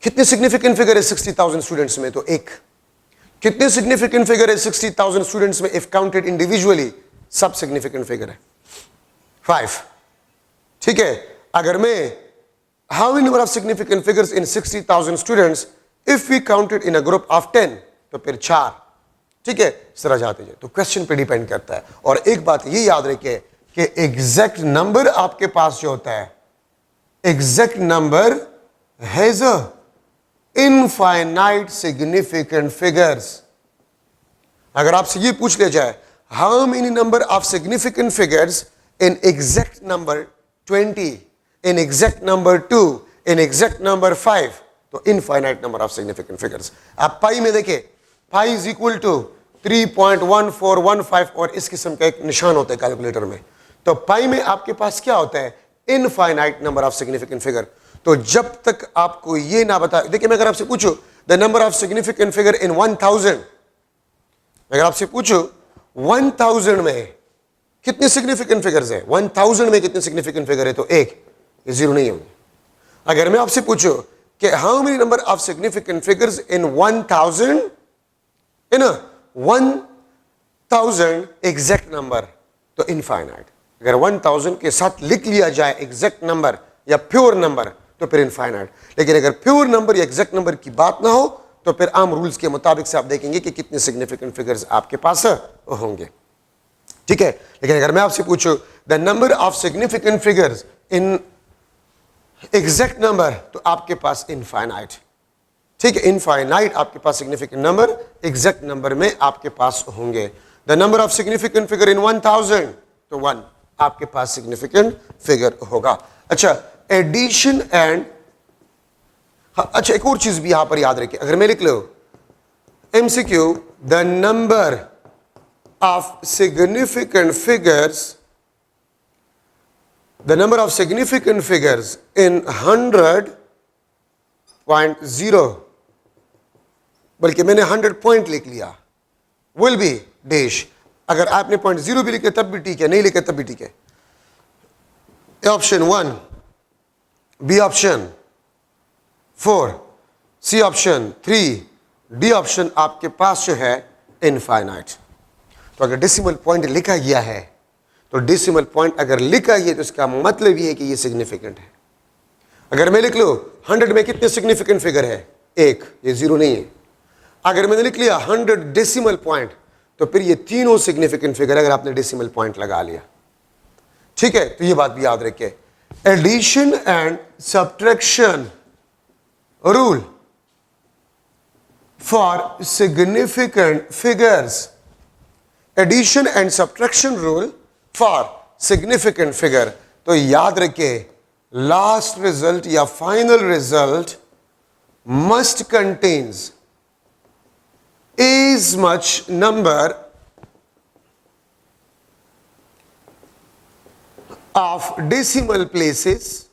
कितने सिग्निफिकेंट फिगर है 60,000 स्टूडेंट्स में, तो एक। कितने सिग्निफिकेंट फिगर है 60,000 स्टूडेंट्स में इफ काउंटेड इंडिविजुअली, सब सिग्निफिकेंट फिगर है 5, ठीक है। अगर मैं how many number of significant figures in 60,000 students if we counted in a group of 10, तो फिर 4, ठीक है। इस तरह जाते जाए तो क्वेश्चन पे डिपेंड करता है। और एक बात ये याद रखिए कि एग्जैक्ट नंबर आपके पास जो होता है, exact number has a infinite significant figures. अगर आपसे ये पूछ लिया जाए how many number of significant figures in exact number 20, in exact number 2, in exact number 5, तो infinite number of significant figures. आप पाई में देखिए, पाई इज इक्वल टू 3.1415 और इस किस्म का एक निशान होता है कैलकुलेटर में। तो पाई में आपके पास क्या होता है, infinite number of significant figure. तो जब तक आपको ये ना बता, देखिए मैं अगर आपसे पूछूं the number of significant figure in 1000, अगर आपसे पूछूं 1000 में कितने सिग्निफिकेंट फिगर्स है, 1000 में कितने सिग्निफिकेंट फिगर है, तो एक, ये जीरो नहीं होंगे। अगर मैं आपसे पूछूं कि how many number of significant figures in 1000, in 1000 exact number, तो इनफाइनाइट। अगर 1000 के साथ लिख लिया जाए एग्जैक्ट नंबर या प्योर नंबर तो फिर इनफाइनाइट। लेकिन अगर प्योर नंबर या एग्जैक्ट नंबर की बात ना हो तो फिर आम रूल्स के मुताबिक से आप देखेंगे कि कितने सिग्निफिकेंट फिगर्स आपके पास होंगे। ठीक है, लेकिन अगर मैं आपसे पूछूं the number of significant figures in exact number, तो आपके पास इनफाइनाइट। ठीक है, इनफाइनाइट आपके पास सिग्निफिकेंट नंबर एग्जैक्ट नंबर में आपके पास होंगे। The number of significant figure in 1000, तो 1 आपके पास सिग्निफिकेंट फिगर होगा। अच्छा, एडिशन एंड, अच्छा एक और चीज भी यहां पर याद रखिए, अगर मैं लिख लो MCQ the number of significant figures, the number of significant figures in 100.0, बल्कि मैंने 100 पॉइंट लिख लिया, will be dash। अगर आपने पॉइंट 0 भी लिखे तब भी ठीक है, नहीं लिखे तब भी ठीक है। Option 1, B option 4, C option 3, D option आपके पास जो है इनफाइनाइट। तो अगर डेसिमल पॉइंट लिखा गया है तो डेसिमल पॉइंट अगर लिखा गया तो इसका मतलब ये है कि ये सिग्निफिकेंट है। अगर मैं लिख लो 100 में कितने सिग्निफिकेंट फिगर है, 1, ये 0 नहीं है। अगर मैंने लिख लिया 100 डेसिमल पॉइंट तो फिर ये तीनों सिग्निफिकेंट फिगर अगर आपने डेसिमल पॉइंट लगा लिया। ठीक है, तो ये बात भी याद रखिए। Addition and subtraction rule for significant figures, addition and subtraction rule for significant figure, तो याद रखिए लास्ट रिजल्ट या final result must contains as much number of decimal places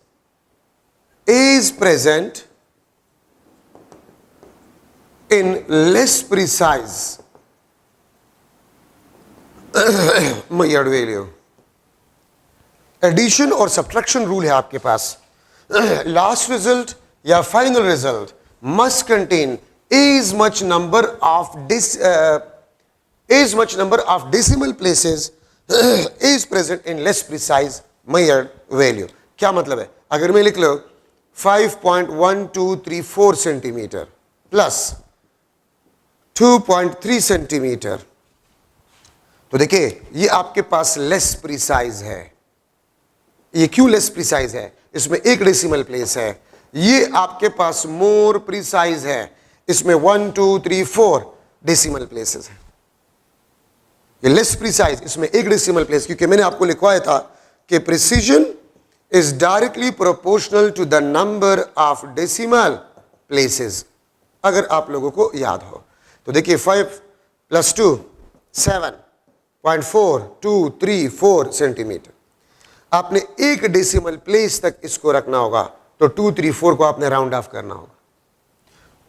is present in less precise measured value। Addition और सब्ट्रैक्शन रूल है आपके पास, लास्ट रिजल्ट या final result must contain as much number of decimal places is present in less precise measured value। क्या मतलब है, अगर मैं लिख लो 5.1234 सेंटीमीटर प्लस 2.3 सेंटीमीटर, तो देखिए ये आपके पास लेस प्रिसाइज है। ये क्यों लेस प्रिसाइज है, इसमें एक डेसिमल प्लेस है। ये आपके पास मोर प्रिसाइज है, इसमें 1 2 3 4 डेसिमल प्लेसेस हैं। ये लेस प्रिसाइज, इसमें एक डेसिमल प्लेस, क्योंकि मैंने आपको लिखवाया था कि precision is directly proportional to the number of decimal places, अगर आप लोगों को याद हो तो देखिए 5 + 2 7.4234 सेंटीमीटर। आपने एक डेसिमल प्लेस तक इसको रखना होगा, तो 2 3 4 को आपने राउंड ऑफ करना होगा।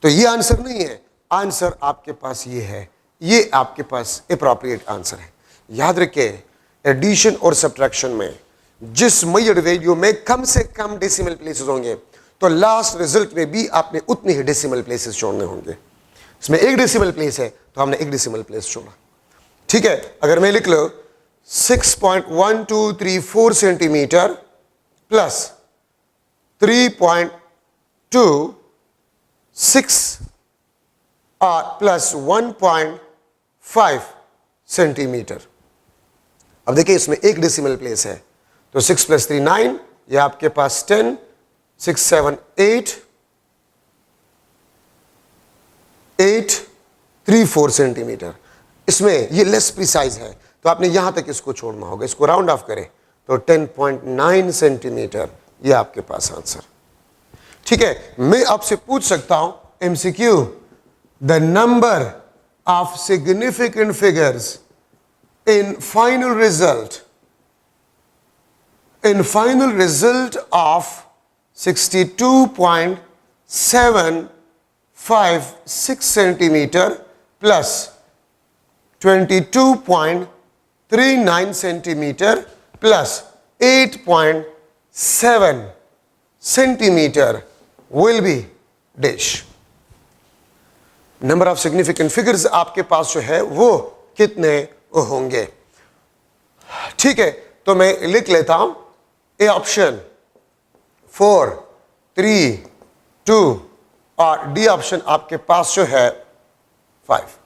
तो ये आंसर नहीं है, आंसर आपके पास ये है, ये आपके पास एप्रोप्रिएट आंसर है। याद रखिए एडिशन और सब्ट्रैक्शन में जिस मेजर्ड वैल्यू में कम से कम डेसिमल प्लेसेस होंगे तो लास्ट रिजल्ट में भी आपने उतने ही डेसिमल प्लेसेस छोड़ने होंगे। इसमें एक डेसिमल प्लेस है तो हमने एक डेसिमल प्लेस छोड़ा। ठीक है, अगर मैं लिख लो 6.1234 सेंटीमीटर प्लस 3.26 और प्लस 1.5 सेंटीमीटर। अब देखिए इसमें एक डेसिमल प्लेस है, तो 6 + 3 9, ये आपके पास 10, 6 7 8 3 4 सेंटीमीटर। इसमें ये लेस प्रिसाइज है तो आपने यहां तक इसको छोड़ना होगा, इसको राउंड ऑफ करें तो 10.9 सेंटीमीटर, ये आपके पास आंसर। ठीक है, मैं आपसे पूछ सकता हूं MCQ the number of significant figures in final result of 62.756 centimetre plus 22.39 centimetre plus 8.7 centimetre will be dash. Number of significant figures आपके पास जो है वो कितने होंगे? ठीक है, तो मैं लिख लेता हूं ए ऑप्शन 4, 3, 2 और डी ऑप्शन आपके पास जो है 5।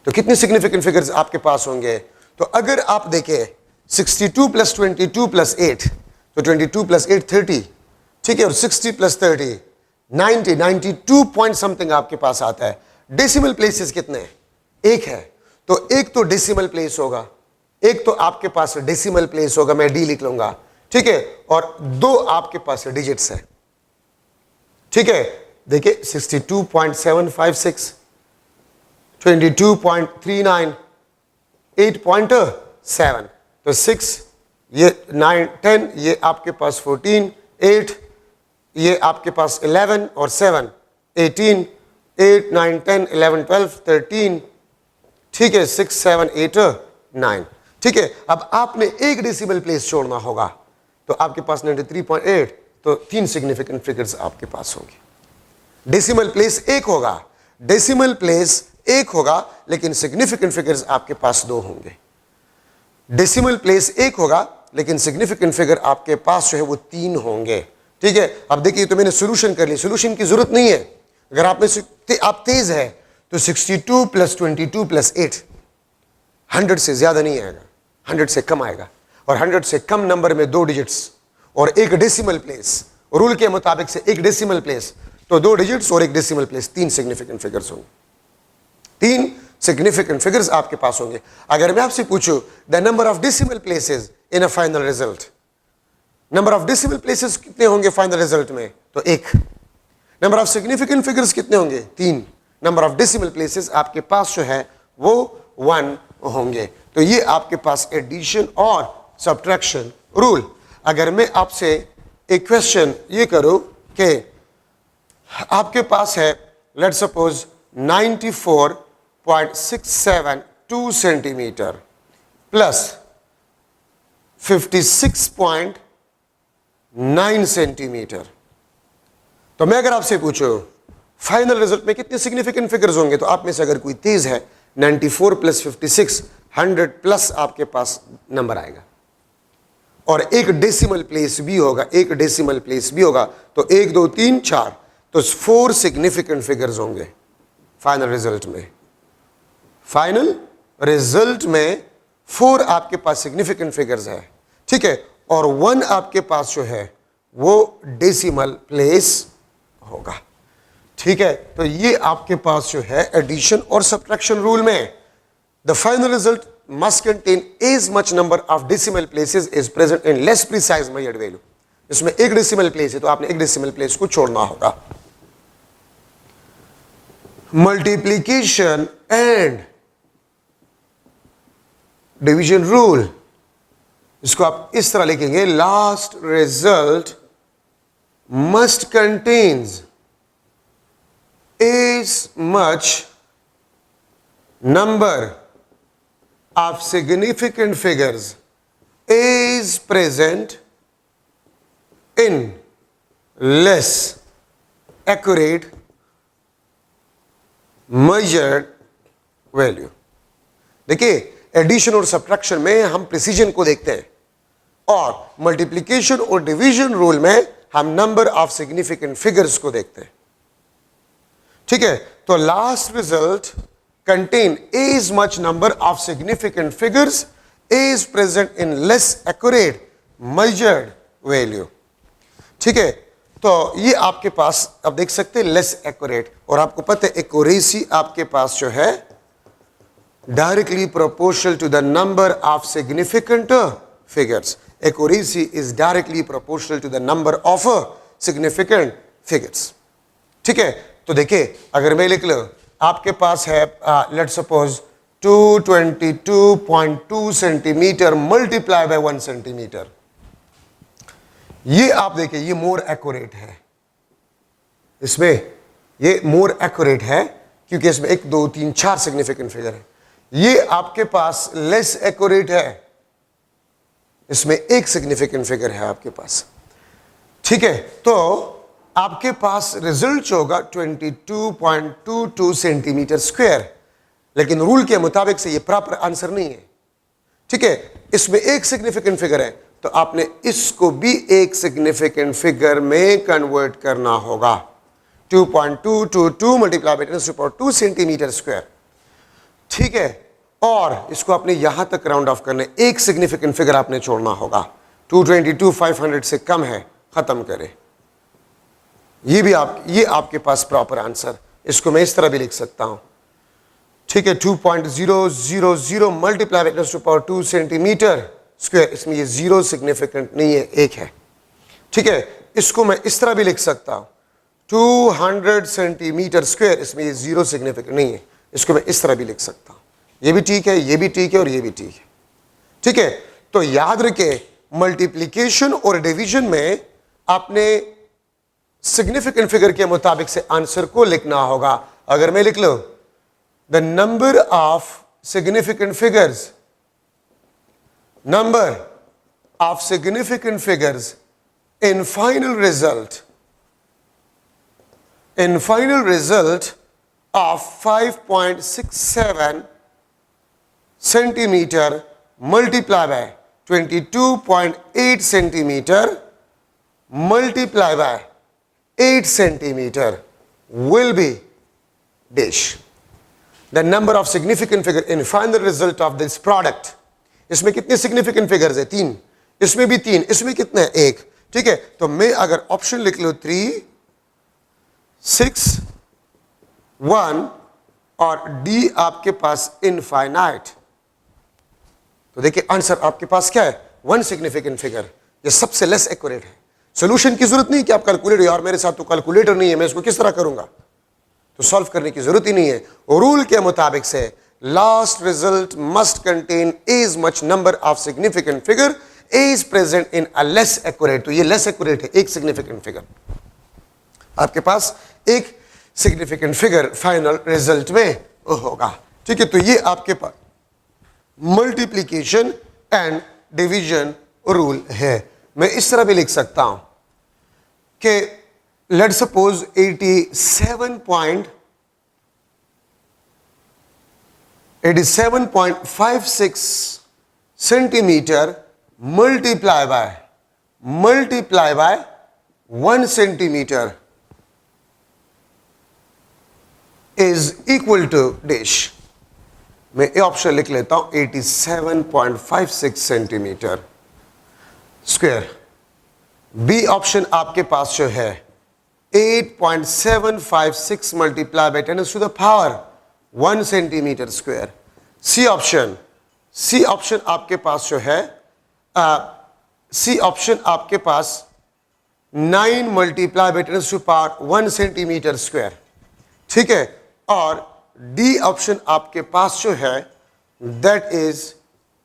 तो कितने सिग्निफिकेंट फिगर्स आपके पास होंगे? तो अगर आप देखें 62 प्लस 22 प्लस 8, तो 22 प्लस 8 30, ठीक है, और 60 प्लस 30 90, 92 पॉइंट समथिंग आपके पास आता है। डेसिमल प्लेसेस कितने हैं? एक है, तो एक तो डेसिमल प्लेस होगा, एक तो आपके पास डेसिमल प्लेस होगा, मैं डी लिख लूंगा, ठीक है, और दो आपके पास डिजिट्स है, ठीक है। देखिए 62.756, 22.39, 8.7, तो 6, ये 9, 10, ये आपके पास 14, 8, ये आपके पास 11 और 7, 18, 8, 9, 10, 11, 12, 13, ठीक है, 6, 7, 8, 9, ठीक है। अब आपने एक डेसिमल प्लेस छोड़ना होगा, तो आपके पास 93.8, तो 3 सिग्निफिकेंट फिगर्स आपके पास होंगे। डेसिमल प्लेस एक होगा, डेसिमल प्लेस एक होगा, लेकिन सिग्निफिकेंट फिगर्स आपके पास 2 होंगे। डेसिमल प्लेस एक होगा, लेकिन सिग्निफिकेंट फिगर आपके पास जो है वो 3 होंगे, ठीक है। अब देखिए, तो मैंने सोल्यूशन कर ली, सोल्यूशन की जरूरत नहीं है। अगर आप में आप तेज है तो 62 प्लस 22 प्लस 8 100 से ज्यादा नहीं आएगा, 100 से कम आएगा, और 100 से कम नंबर में 2 डिजिट्स और एक डेसिमल प्लेस, रूल के मुताबिक से एक डेसिमल प्लेस, तो 2 डिजिट्स और एक डेसिमल प्लेस, 3 सिग्निफिकेंट फिगर्स होंगे, 3 सिग्निफिकेंट फिगर्स आपके पास होंगे। अगर मैं आपसे पूछूं the number of decimal places in a final result, number of decimal places कितने होंगे फाइनल रिजल्ट में? तो 1। नंबर ऑफ सिग्निफिकेंट फिगर्स कितने होंगे? 3। नंबर ऑफ डेसिमल प्लेसेस आपके पास जो है वो 1 होंगे। तो ये आपके पास एडिशन और सब्ट्रैक्शन रूल। अगर मैं आपसे एक क्वेश्चन ये करूं कि आपके पास है let suppose 94.672 centimetre plus 56.9 centimetre, तो मैं अगर आपसे पूछूं फाइनल रिजल्ट में कितने सिग्निफिकेंट फिगर्स होंगे, तो आप में से अगर कोई तेज है 94 प्लस 56 100 प्लस आपके पास नंबर आएगा, और एक डेसिमल प्लेस भी होगा, एक डेसिमल प्लेस भी होगा, तो 1 2 3 4, तो 4 सिग्निफिकेंट फिगर्स होंगे फाइनल रिजल्ट में। फाइनल रिजल्ट में 4 आपके पास सिग्निफिकेंट फिगर्स है, ठीक है, और 1 आपके पास जो है वो डेसिमल प्लेस होगा, ठीक है। तो ये आपके पास जो है एडिशन और सब्ट्रैक्शन रूल में the final result must contain as much number of decimal places is present in less precise measured value. इसमें एक डेसिमल प्लेस है तो आपने एक डेसिमल प्लेस को छोड़ना होगा। मल्टीप्लीकेशन एंड डिवीजन रूल, इसको आप इस तरह लिखेंगे, last result must contains as much number of significant figures is present in less accurate measured value। देखिए, एडिशन और सब्ट्रैक्शन में हम प्रिसीजन को देखते हैं, और मल्टीप्लिकेशन और डिवीजन रूल में हम नंबर ऑफ सिग्निफिकेंट फिगर्स को देखते हैं, ठीक है। तो last result contain as much number of significant figures is present in less accurate measured value, ठीक है। तो ये आपके पास अब देख सकते हैं लेस एक्यूरेट, और आपको पता है एक्यूरेसी आपके पास जो है directly proportional to the number of significant figures. Accuracy is directly proportional to the number of significant figures, ठीक है। तो देखिए, अगर मैं लिख लूं आपके पास है let suppose 222.2 centimetre multiply by 1 centimetre, ये आप देखिए ये मोर एक्यूरेट है, इसमें ये मोर एक्यूरेट है क्योंकि इसमें 1 2 3 4 सिग्निफिकेंट फिगर है। ये आपके पास लेस एक्यूरेट है, इसमें 1 सिग्निफिकेंट फिगर है आपके पास, ठीक है। तो आपके पास रिजल्ट जो होगा 22.22 सेंटीमीटर स्क्वायर, लेकिन रूल के मुताबिक से ये प्रॉपर आंसर नहीं है। ठीक है, इसमें एक सिग्निफिकेंट फिगर है, तो आपने इसको भी एक सिग्निफिकेंट फिगर में कन्वर्ट करना होगा। 2.222 मल्टीप्लाई बाय 10⁻² सेंटीमीटर स्क्वायर। ठीक है, और इसको आपने यहां तक राउंड ऑफ करने, एक सिग्निफिकेंट फिगर आपने छोड़ना होगा। 222,500 से कम है, खत्म करें। ये आपके पास प्रॉपर आंसर। इसको मैं इस तरह भी लिख सकता हूं। ठीक है, 2.000 मल्टीप्लाई बाय 10⁻² सेंटीमीटर स्क्वायर, इसमें ये जीरो सिग्निफिकेंट नहीं है, एक है। ठीक है, इसको मैं इस तरह भी लिख सकता हूं 200 सेंटीमीटर स्क्वायर, इसमें ये जीरो सिग्निफिकेंट नहीं है, इसको मैं इस तरह भी लिख सकता हूं। ये भी ठीक है, ये भी ठीक है और ये भी ठीक है। ठीक है, तो याद रखें मल्टीप्लिकेशन और डिवीजन में आपने सिग्निफिकेंट फिगर के मुताबिक से आंसर को लिखना होगा। अगर मैं लिख लूं the number of significant figures, number of significant figures in final result of 5.67 centimeter multiplied by 22.8 centimeter multiplied by 8 centimeter will be dash. The number of significant figure in final result of this product. इसमें कितने सिग्निफिकेंट फिगर्स है? 3। इसमें भी 3। इसमें कितने हैं? 1। ठीक है, तो मैं अगर ऑप्शन लिख लूं 3, 6, 1 और डी आपके पास इनफाइनाइट, तो देखिए आंसर आपके पास क्या है? 1 सिग्निफिकेंट फिगर। ये सबसे लेस एक्यूरेट है। सोल्यूशन की जरूरत नहीं कि आप कैलकुलेटर, यार मेरे साथ तो कैलकुलेटर नहीं है, मैं इसको किस तरह करूंगा, तो सॉल्व करने की जरूरत ही नहीं है। रूल के मुताबिक से last result must contain as much number of significant figure is present in a less accurate, तो ये less accurate है, एक significant figure। आपके पास एक significant figure final result में होगा। ठीक है, तो ये आपके पास multiplication and division rule है। मैं इस तरह भी लिख सकता हूं कि let's suppose 87.56 centimeter multiply by 1 centimeter is equal to dash। मैं ये ऑप्शन लिख लेता हूं 87.56 सेंटीमीटर स्क्वायर। बी ऑप्शन आपके पास जो है 8.756 multiply by 10⁻1 centimetre square. C option आपके पास जो है सी ऑप्शन आपके पास 9 मल्टीप्लाई बाय 10⁻1 सेंटीमीटर स्क्वायर। ठीक है, और डी ऑप्शन आपके पास जो है that is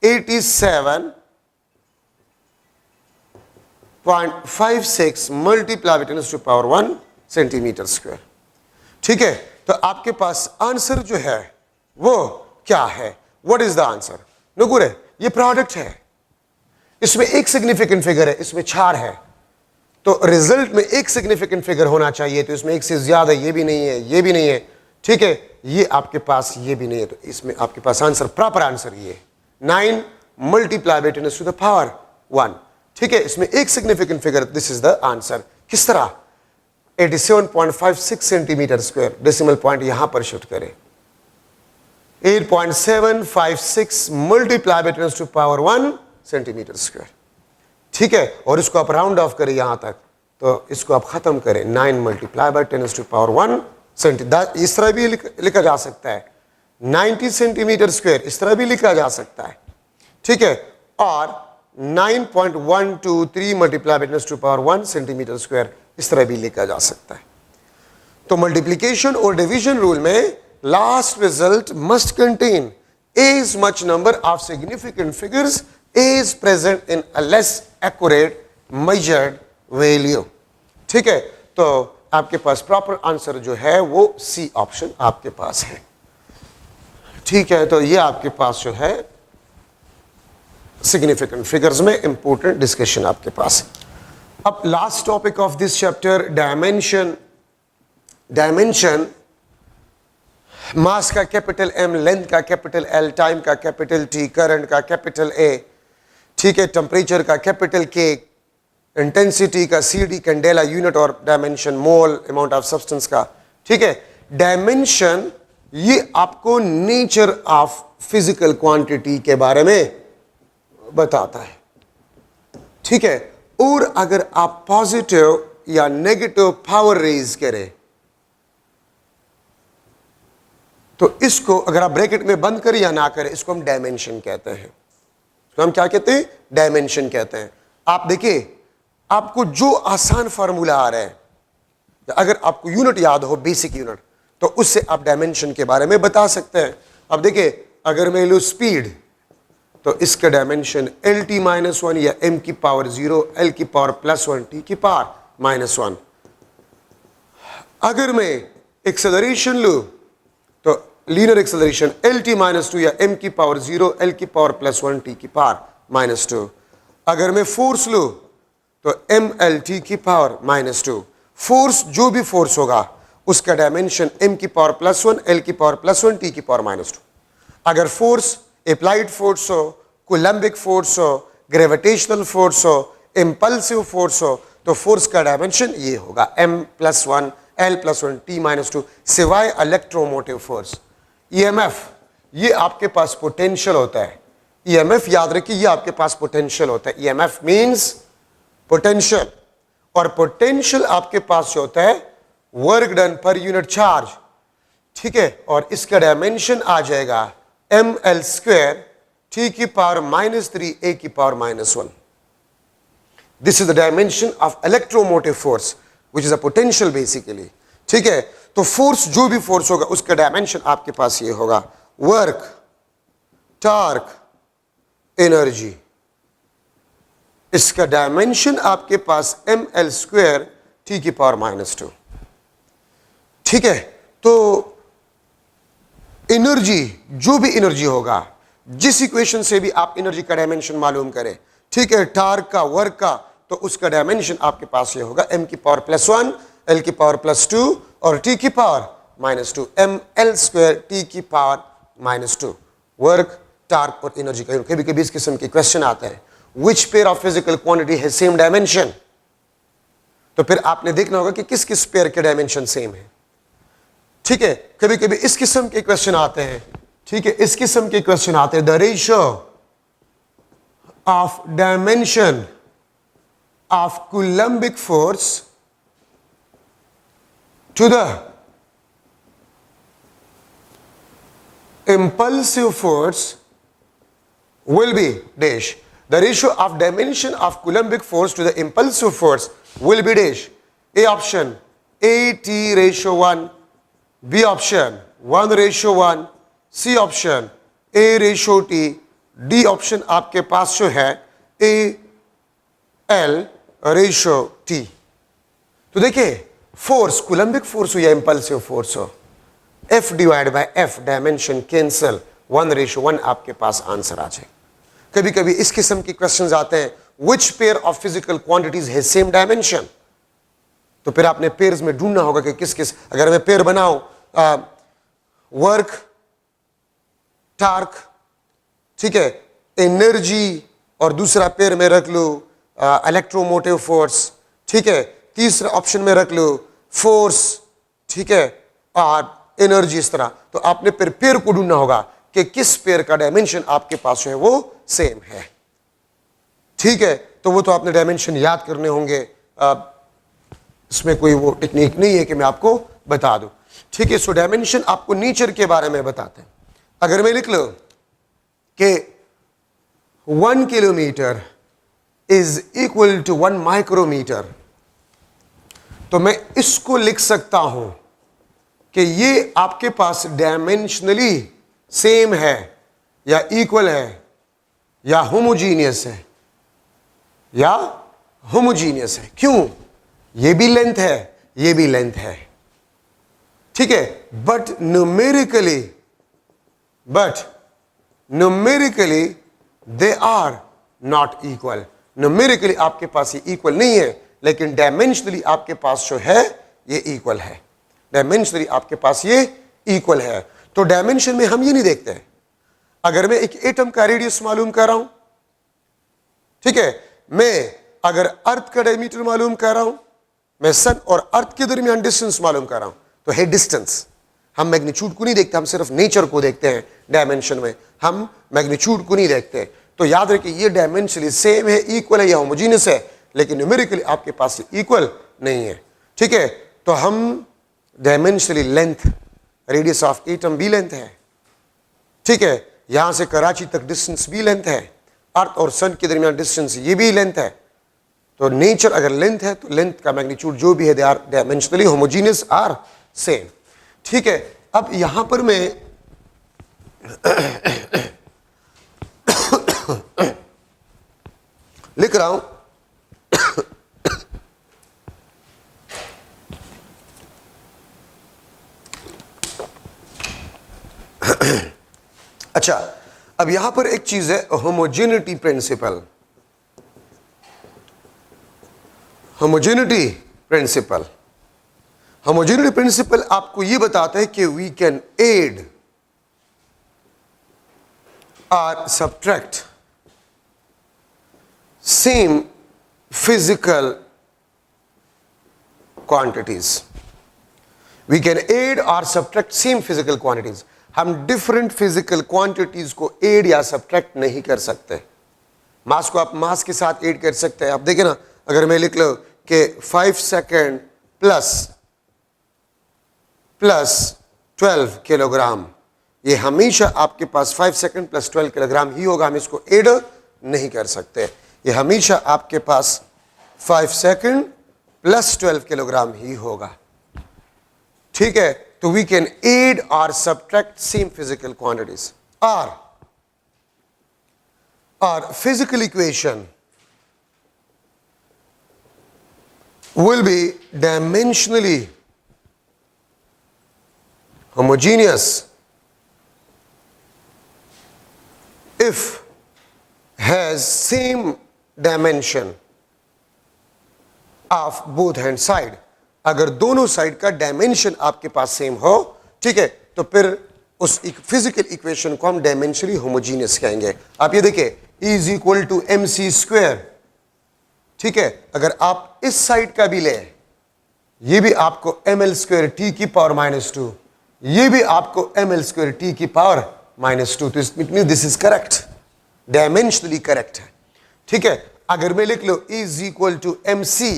87.56 multiply by 10⁻1 centimetre square. ठीक है, तो आपके पास आंसर जो है वो क्या है? What is the answer? नुकुर है, ये प्रोडक्ट है, इसमें एक सिग्निफिकेंट फिगर है, इसमें 4 है, तो रिजल्ट में एक सिग्निफिकेंट फिगर होना चाहिए, तो इसमें एक से ज्यादा ये भी नहीं है, ये भी नहीं है। ठीक है, ये आपके पास ये भी नहीं है, तो इसमें आपके पास आंसर, प्रॉपर आंसर ये 9 मल्टीप्लाई बाय 10⁻1। ठीक है, इसमें एक significant figure, this is the answer. किस तरह? 87.56 सेंटीमीटर स्क्वायर, डेसिमल पॉइंट यहां पर शिफ्ट करें, 8.756 मल्टीप्लाई बाय 10⁻1 सेंटीमीटर स्क्वायर। ठीक है, और इसको आप राउंड ऑफ करें यहां तक, तो इसको आप खत्म करें 9 मल्टीप्लाई बाय 10⁻1 सेंटीमीटर। इस तरह भी लिखा जा सकता है 90 सेंटीमीटर स्क्वायर, इस तरह भी लिखा जा सकता है। ठीक है, और 9.123 मल्टीप्लाई बाय 10⁻1 सेंटीमीटर स्क्वायर, इस तरह भी लिखा जा सकता है। तो मल्टीप्लिकेशन और डिवीजन रूल में last result must contain as much number of significant figures is present in a less accurate measured value. ठीक है, तो आपके पास प्रॉपर आंसर जो है वो सी ऑप्शन आपके पास है। ठीक है, तो ये आपके पास जो है सिग्निफिकेंट फिगर्स में इंपॉर्टेंट डिस्कशन आपके पास है। अब last topic of this chapter, dimension. Dimension mass का कैपिटल एम, लेंथ का कैपिटल एल, टाइम का कैपिटल टी, करंट का कैपिटल ए, ठीक है, टेम्परेचर का कैपिटल के, इंटेंसिटी का सी डी, कैंडेला यूनिट और dimension mole, amount of substance का, ठीक है। डायमेंशन ये आपको नेचर ऑफ फिजिकल क्वांटिटी के बारे में बताता है, ठीक है। और अगर आप पॉजिटिव या नेगेटिव पावर रेज करें तो इसको अगर आप ब्रैकेट में बंद करें या ना करें, इसको हम डायमेंशन कहते हैं। तो हम क्या कहते हैं? डायमेंशन कहते हैं। आप देखिए, आपको जो आसान फार्मूला आ रहा है, अगर आपको यूनिट याद हो, बेसिक यूनिट, तो उससे आप डायमेंशन के बारे में बता सकते हैं। अब देखिए, अगर मैं लूँ स्पीड, तो इसका dimension L T minus one या एम की पावर 0, एल की पावर प्लस 1, टी की पावर माइनस 1। अगर मैं एक्सेलरेशन लूँ तो linear acceleration L T minus 2 या एम की पावर 0, एल की पावर प्लस 1, टी की पावर माइनस 2। अगर मैं फोर्स लूँ तो एम एल टी की पावर माइनस 2। फोर्स, जो भी फोर्स होगा उसका डायमेंशन एम की पावर प्लस 1, एल की पावर प्लस 1, टी की पावर माइनस 2। अगर फोर्स अप्लाइड फोर्स हो, कूलम्बिक फोर्स हो, ग्रेविटेशनल फोर्स हो, इंपल्सिव फोर्स हो, तो फोर्स का डायमेंशन ये होगा M plus 1, L plus 1, T minus 2, सिवाय इलेक्ट्रोमोटिव फोर्स। ईएमएफ, ये आपके पास पोटेंशियल होता है। ईएमएफ याद रखिए, ये आपके पास पोटेंशियल होता है। ईएमएफ मींस पोटेंशियल, और पोटेंशियल आपके पास जो होता है work done per unit charge, ठीक है। और इसका डायमेंशन आ जाएगा एम एल स्क्वायर टी की पावर माइनस 3, ए की power minus 1। This is the dimension of electromotive force which is a potential basically, ठीक है। तो फोर्स, जो भी फोर्स होगा उसका डायमेंशन आपके पास ये होगा, वर्क, टॉर्क, एनर्जी। इसका डायमेंशन आपके पास एम एल स्क्वायर टी की पावर माइनस 2, ठीक है। तो एनर्जी, जो भी एनर्जी होगा, जिस इक्वेशन से भी आप एनर्जी का डायमेंशन मालूम करें, ठीक है, टॉर्क का, वर्क का, तो उसका डायमेंशन आपके पास ये होगा एम की पावर प्लस 1, एल की पावर प्लस 2 और टी की power minus 2, M L square T की पावर माइनस 2। वर्क, टॉर्क और एनर्जी का कभी कभी इस किस्म के क्वेश्चन आते हैं, which pair of physical quantity has same dimension. तो फिर आपने देखना होगा कि किस किस पेयर के डायमेंशन सेम है, ठीक है। कभी कभी इस किस्म के क्वेश्चन आते हैं, ठीक है, इस किस्म के क्वेश्चन आते हैं, the ratio of dimension of Coulombic force to the impulsive force will be dash. The ratio of dimension of coulombic force to the impulsive force will be dash. A option AT ratio 1, B option 1:1, C option A ratio T, D option आपके पास जो है AL ratio T। तो देखिए, फोर्स, कूलम्बिक फोर्स हो या इंपल्सिव फोर्स हो, F divide by F, dimension cancel, 1:1 आपके पास आंसर आ जाए। कभी कभी इस किस्म के क्वेश्चंस आते हैं, which pair of physical quantities has same dimension. तो फिर आपने पेयर्स में ढूंढना होगा कि किस किस, अगर मैं पेयर बनाऊं वर्क, टार्क, ठीक है, एनर्जी, और दूसरा पेयर में रख लूं इलेक्ट्रोमोटिव फोर्स, ठीक है, तीसरा ऑप्शन में रख लो फोर्स, ठीक है, और एनर्जी, इस तरह। तो आपने फिर पेयर को ढूंढना होगा कि किस पेयर का डायमेंशन आपके पास है वो सेम है, ठीक है। तो वो तो आपने डायमेंशन याद करने होंगे, इसमें कोई वो टेक्निक नहीं है कि मैं आपको बता दूं, ठीक है। सो डायमेंशन आपको नेचर के बारे में बताते हैं। अगर मैं लिख लो कि 1 kilometre is equal to 1 micrometre, तो मैं इसको लिख सकता हूं कि ये आपके पास डायमेंशनली सेम है या इक्वल है या होमोजीनियस है, या होमोजीनियस है। क्यों? ये भी लेंथ है, ये भी लेंथ है, ठीक है। But numerically they are not equal. Numerically आपके पास ये इक्वल नहीं है, लेकिन डायमेंशनली आपके पास जो है ये इक्वल है, डायमेंशनली आपके पास ये इक्वल है। तो डायमेंशन में हम ये नहीं देखते हैं, अगर मैं एक एटम का रेडियस मालूम कर रहा हूं, ठीक है, मैं अगर अर्थ का डायमीटर मालूम कर रहा हूं, मैं सन और अर्थ के दरमियान डिस्टेंस मालूम कर रहा हूं, तो है डिस्टेंस। हम मैग्नीट्यूड को नहीं देखते, हम सिर्फ नेचर को देखते हैं डायमेंशन में, हम मैग्नीट्यूड को नहीं देखते। तो याद रखिए ये डायमेंशनली सेम है, इक्वल है या होमोजीनियस है, लेकिन न्यूमेरिकली आपके पास इक्वल नहीं है, ठीक है। तो हम dimensionally length, radius of atom भी लेंथ है, ठीक है, यहां से कराची तक डिस्टेंस भी लेंथ है, अर्थ और सन के दरमियान डिस्टेंस ये भी लेंथ है। तो नेचर अगर लेंथ है तो लेंथ का मैग्नीट्यूड जो भी है they are dimensionally homogeneous are same, ठीक है। अब यहां पर मैं लिख रहा हूं अच्छा, अब यहां पर एक चीज है homogeneity principle. Homogeneity principle, homogeneity principle आपको यह बताता है कि वी कैन एड और subtract same physical quantities. We can add और सब्ट्रैक्ट सेम फिजिकल क्वांटिटीज। हम डिफरेंट फिजिकल क्वांटिटीज को एड या सब्ट्रैक्ट नहीं कर सकते। मास को आप मास के साथ एड कर सकते हैं। आप देखें ना, अगर मैं लिख लो कि 5 सेकेंड प्लस 12 किलोग्राम, ये हमेशा आपके पास 5 सेकेंड प्लस 12 किलोग्राम ही होगा, हम इसको एड नहीं कर सकते। ये हमेशा आपके पास 5 सेकेंड प्लस 12 किलोग्राम ही होगा, ठीक है। तो वी कैन एड और सब्ट्रैक्ट सेम फिजिकल क्वांटिटीज। और physical equation will be dimensionally homogeneous if has same dimension of both hand side। अगर दोनों साइड का डायमेंशन आपके पास सेम हो, ठीक है, तो फिर उस फिजिकल इक्वेशन को हम डायमेंशनली होमोजीनियस कहेंगे। आप ये देखिए, E is equal to MC square, ठीक है। अगर आप इस साइड का भी ले, ये भी आपको ml स्क्वायर t की पावर -2, ये भी आपको ml स्क्वायर t की पावर -2, तो it means this is correct, dimensionally correct है, ठीक है। अगर मैं लिख लो E is equal to MC,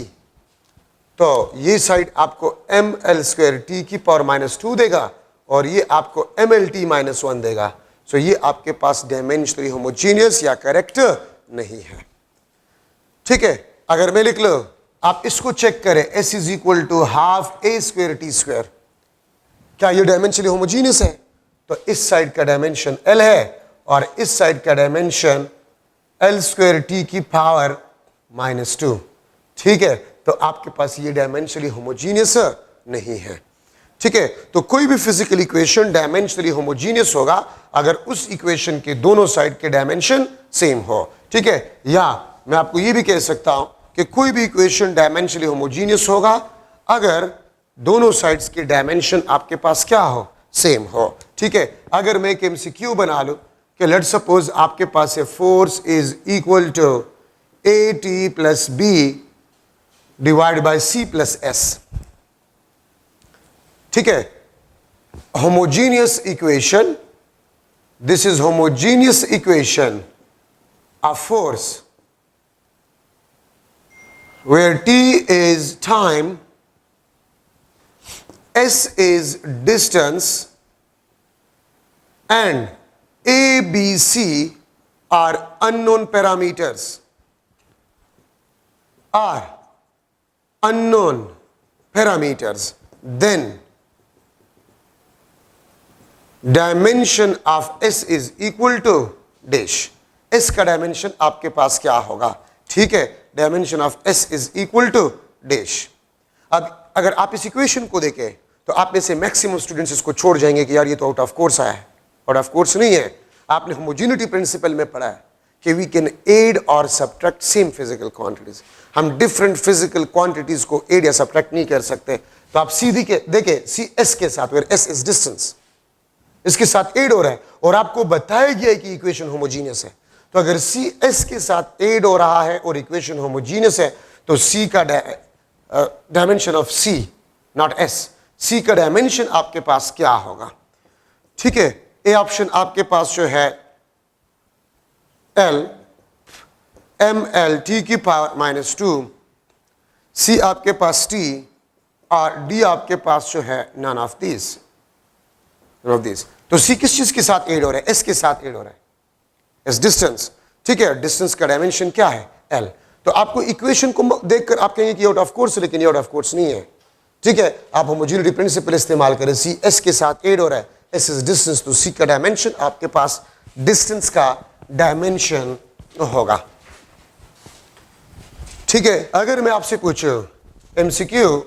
तो ये साइड आपको ml स्क्वायर t की पावर -2 देगा और ये आपको mlt -1 देगा। सो ये आपके पास डायमेंशनली होमोजीनियस या करेक्ट नहीं है, ठीक है। अगर मैं लिख लो, आप इसको चेक करें, S is equal to half A square T square, क्या ये डायमेंशनली होमोजीनियस है? तो इस साइड का डायमेंशन L है और इस साइड का डायमेंशन L स्क्वायर T की पावर -2, ठीक है। तो आपके पास ये डायमेंशनली होमोजीनियस नहीं है, ठीक है। तो कोई भी फिजिकल इक्वेशन डायमेंशनली होमोजीनियस होगा अगर उस इक्वेशन के दोनों साइड के डायमेंशन सेम हो, ठीक है। या मैं आपको ये भी कह सकता हूं कि कोई भी इक्वेशन डायमेंशनली होमोजीनियस होगा अगर दोनों साइड्स के डायमेंशन आपके पास क्या हो, सेम हो, ठीक है। अगर मैं एक MCQ बना लूं कि लेट्स सपोज आपके पास है force is equal to AT plus B divide by C plus S, ठीक है। Homogeneous equation, this is homogeneous equation of force where T is time, S is distance and A, B, C are unknown parameters, are unknown parameters, then dimension of S is equal to dash। S का डायमेंशन आपके पास क्या होगा, ठीक है, dimension of S is equal to dash. अब अगर आप इस इक्वेशन को देखें तो आप में से मैक्सिमम स्टूडेंट्स इसको छोड़ जाएंगे कि यार ये तो आउट ऑफ कोर्स आया है। आउट ऑफ कोर्स नहीं है, आपने होमोजेनिटी प्रिंसिपल में पढ़ा है कि वी कैन एड और सब्ट्रैक्ट सेम फिजिकल क्वांटिटीज। हम डिफरेंट फिजिकल क्वांटिटीज को एड या सब्ट्रैक्ट नहीं कर सकते। तो आप सीधी के देखें, सी एस के साथ, वेयर एस इज डिस्टेंस, इसके साथ एड हो रहा है और आपको बताया गया है कि इक्वेशन होमोजीनियस है। तो अगर सी एस के साथ एड हो रहा है और इक्वेशन होमोजीनियस है तो सी का dimension of C, not S, C का डायमेंशन आपके पास क्या होगा? ठीक है, ए ऑप्शन आपके पास जो है एल एम एल टी की पावर -2, सी आपके पास टी और डी आपके पास जो है नन ऑफ दिस। तो सी किस चीज के साथ एड हो रहा है? एस के साथ एड हो रहा है, एस डिस्टेंस। ठीक है, डिस्टेंस का डायमेंशन क्या है? एल। तो आपको इक्वेशन को देखकर आप कहेंगे कि आउट ऑफ कोर्स, लेकिन ये आउट ऑफ कोर्स नहीं है। ठीक है, आप होमोजेनिटी प्रिंसिपल इस्तेमाल करें, सी एस के साथ एड हो रहा है, एस इज डिस्टेंस, तो सी का डायमेंशन आपके पास डिस्टेंस का डायमेंशन होगा। ठीक है, अगर मैं आपसे पूछूं एमसीक्यू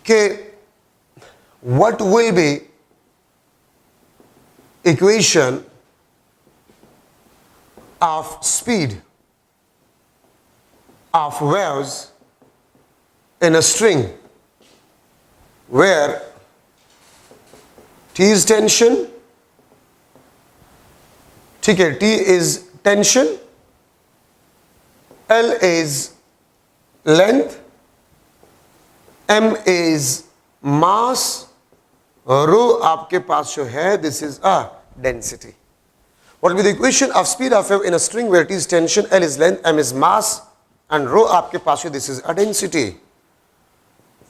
के what will be equation of speed of waves in a string where T is tension, ठीक है, T is tension, L is length, M is mass, रो आपके पास जो है this is a density. What will the equation of speed of wave in a string where T is tension, L is length, M is mass and rho आपके पास है this is a density.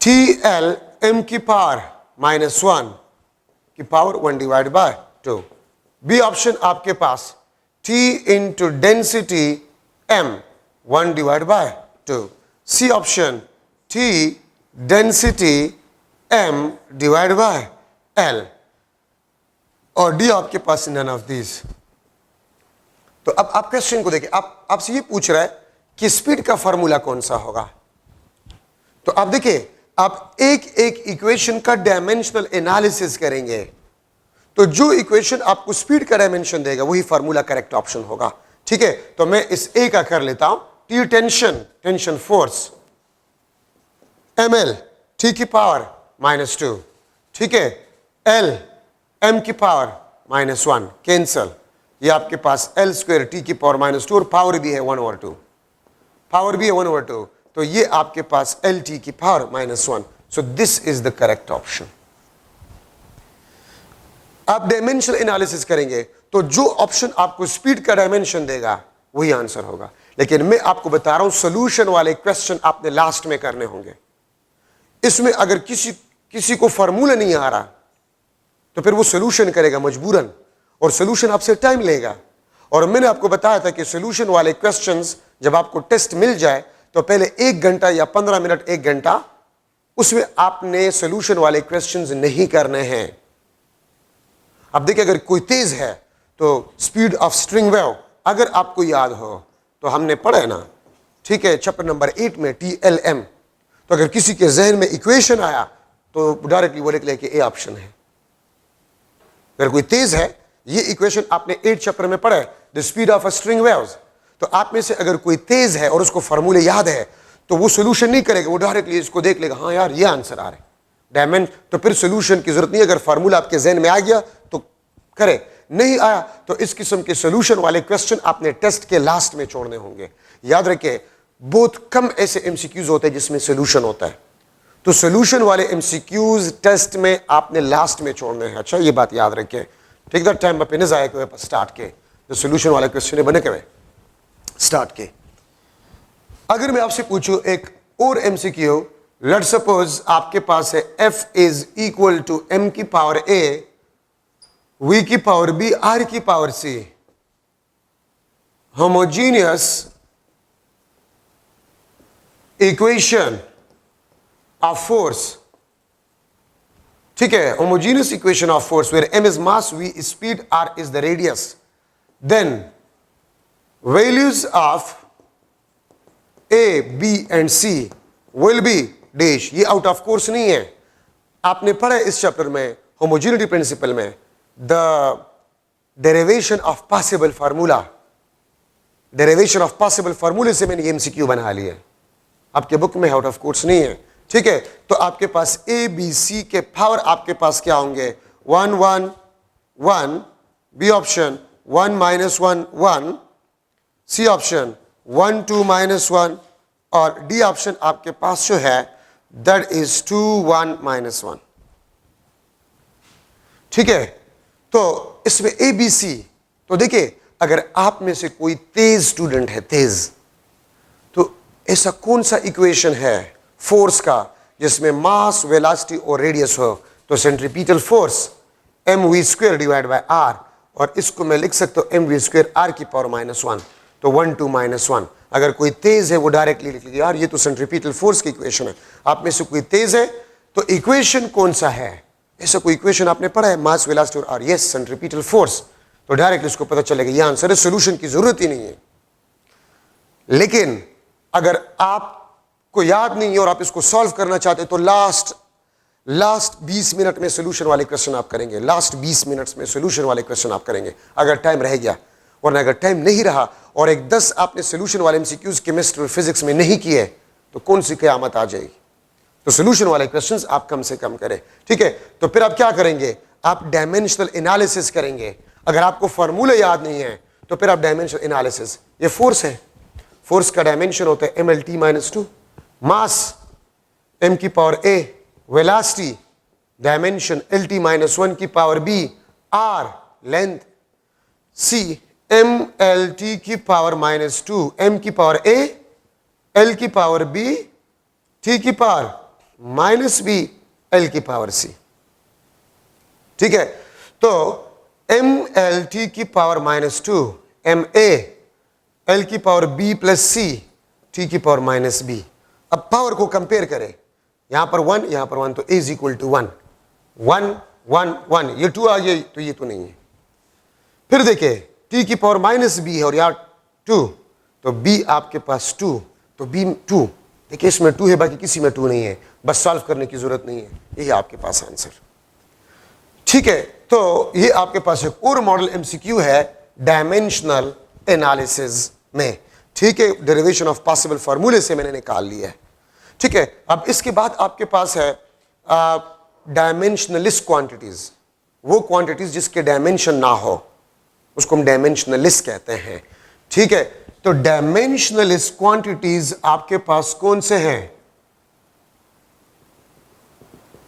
T L M की पावर -1 की power 1 divide by 2। B option आपके पास T into density M 1 divide by 2। C option T density M divide by L और डी आपके पास नन ऑफ दिस। तो अब आप क्वेश्चन को देखिए, आपसे ये पूछ रहा है कि स्पीड का फॉर्मूला कौन सा होगा। तो आप देखिए, आप एक एक इक्वेशन का डायमेंशनल एनालिसिस करेंगे तो जो इक्वेशन आपको स्पीड का डायमेंशन देगा वही फॉर्मूला करेक्ट ऑप्शन होगा। ठीक है, तो मैं इस ए का कर लेता हूं, T tension force, M L T की पावर -2, ठीक है, एल एम की पावर -1 कैंसल, ये आपके पास एल स्क्वायर टी की पावर -2 और पावर भी है 1/2, पावर भी है 1/2, तो ये आपके पास एल टी की power -1। So this is the correct option. आप डायमेंशनल एनालिसिस करेंगे तो जो ऑप्शन आपको स्पीड का डायमेंशन देगा वही आंसर होगा। लेकिन मैं आपको बता रहा हूं सोल्यूशन वाले क्वेश्चन आपने लास्ट में करने होंगे। इसमें अगर किसी को फॉर्मूला नहीं आ रहा तो फिर वो सोल्यूशन करेगा मजबूरन और सोल्यूशन आपसे टाइम लेगा। और मैंने आपको बताया था कि सोल्यूशन वाले क्वेश्चंस जब आपको टेस्ट मिल जाए तो पहले 1 घंटा या 15 मिनट 1 घंटा उसमें आपने सोल्यूशन वाले क्वेश्चंस नहीं करने हैं। अब देखिए, अगर कोई तेज है तो स्पीड ऑफ स्ट्रिंग वेव अगर आपको याद हो तो हमने पढ़ा है ना, ठीक है, चैप्टर नंबर 8 में TLM। तो अगर किसी के जहन में इक्वेशन आया तो डायरेक्टली वो लिख ले कि ए ऑप्शन है। अगर कोई तेज है, ये इक्वेशन आपने 8 चैप्टर में पढ़ा है, the speed of a string waves. तो आप में से अगर कोई तेज है और उसको फॉर्मूले याद है तो वो सोल्यूशन नहीं करेगा, वो डायरेक्टली इसको देख लेगा, हाँ यार ये आंसर आ रहा है डायमेंशन, तो फिर सोल्यूशन की जरूरत नहीं। अगर फार्मूला आपके जहन में आ गया तो करे, नहीं आया तो इस किस्म के सोल्यूशन वाले क्वेश्चन आपने टेस्ट के लास्ट में छोड़ने होंगे। याद रखें, बहुत कम ऐसे एमसीक्यूज होते हैं जिसमें सोल्यूशन होता है, तो सोल्यूशन वाले एमसीक्यूज टेस्ट में आपने लास्ट में छोड़ने हैं। अच्छा, ये बात याद रखें। टेक दैट टाइम अपने जाए स्टार्ट के जो सोल्यूशन वाले क्वेश्चन बने के स्टार्ट के। अगर मैं आपसे पूछूं एक और एमसीक्यू, लेट्स सपोज आपके पास है f is equal to m की पावर a, v की पावर b, r की power c, homogeneous equation of force. ठीक है, homogeneous equation of force where m is mass, v is speed, r is the radius, then values of a, b and c will be dash. ये आउट ऑफ कोर्स नहीं है, आपने पढ़ा है इस चैप्टर में होमोजेनिटी प्रिंसिपल में, the derivation of possible formula, derivation of possible फार्मूले से मैंने ये एमसीक्यू बना लिया, आपके बुक में आउट ऑफ कोर्स नहीं है, ठीक है। तो आपके पास ए बी सी के पावर आपके पास क्या होंगे, 1 1 1, बी ऑप्शन 1 -1 1, सी ऑप्शन 1 2 -1, और डी ऑप्शन आपके पास जो है दैट इज 2 1 -1, ठीक है। तो इसमें ए बी सी, तो देखिए अगर आप में से कोई तेज स्टूडेंट है, तेज, तो ऐसा कौन सा इक्वेशन है फोर्स का जिसमें मास, वेलोसिटी और रेडियस हो, तो centripetal force mv² divide by r, और इसको मैं लिख सकता हूं mv² r की पावर -1, तो 1 2 -1। अगर कोई तेज है वो डायरेक्टली लिख लीजिए, यार ये तो सेंट्रीपिटल फोर्स की इक्वेशन है। आप में से कोई तेज है तो इक्वेशन कौन सा है, ऐसा कोई इक्वेशन आपने पढ़ा है, मास, वेलोसिटी और r, यस सेंट्रीपिटल फोर्स, तो डायरेक्टली उसको पता चलेगा ये आंसर है, सोल्यूशन की जरूरत ही नहीं है। लेकिन अगर आपको याद नहीं है और आप इसको सॉल्व करना चाहते तो लास्ट 20 मिनट में सोल्यूशन वाले क्वेश्चन आप करेंगे, लास्ट 20 मिनट्स में सोल्यूशन वाले क्वेश्चन आप करेंगे अगर टाइम रह गया, वरना अगर टाइम नहीं रहा और एक 10 आपने सोल्यूशन वाले एमसीक्यूज केमिस्ट्री और फिजिक्स में नहीं किए तो कौन सी क़यामत आ जाएगी। तो सोल्यूशन वाले क्वेश्चंस आप कम से कम करें, ठीक है। तो फिर आप क्या करेंगे, आप डायमेंशनल एनालिसिस करेंगे। अगर आपको फार्मूला याद नहीं है तो फिर आप डायमेंशनल एनालिसिस, ये फोर्स है, फोर्स का डायमेंशन होता है mlt - 2, मास m की power a, velocity dimension lt - 1 की power b, r length, c mlt की पावर -2, m की पावर a, l की पावर b, t की पावर -b, l की पावर c, ठीक है। तो mlt की पावर -2, ma, l की power b plus c, t की पावर -b। अब पावर को कंपेयर करें, यहां पर 1, यहां पर 1, तो a इज इक्वल टू 1 1 1 1, ये 2 आ गई तो ये तो नहीं है। फिर देखिए t की पावर -b है और यहाँ 2, तो b आपके पास 2, तो b 2, देखिए इसमें 2 है बाकी किसी में 2 नहीं है, बस सॉल्व करने की जरूरत नहीं है, यही आपके पास आंसर, ठीक है। तो ये आपके पास एक और मॉडल एमसीक्यू है डायमेंशनल एनालिसिस में, ठीक है, डेरिवेशन ऑफ पॉसिबल फार्मूले से मैंने निकाल लिया है, ठीक है। अब इसके बाद आपके पास है डायमेंशनलिस्ट क्वांटिटीज, वो क्वांटिटीज जिसके डायमेंशन ना हो उसको हम डायमेंशनलिस्ट कहते हैं, ठीक है। तो डायमेंशनलिस्ट क्वांटिटीज आपके पास कौन से हैं,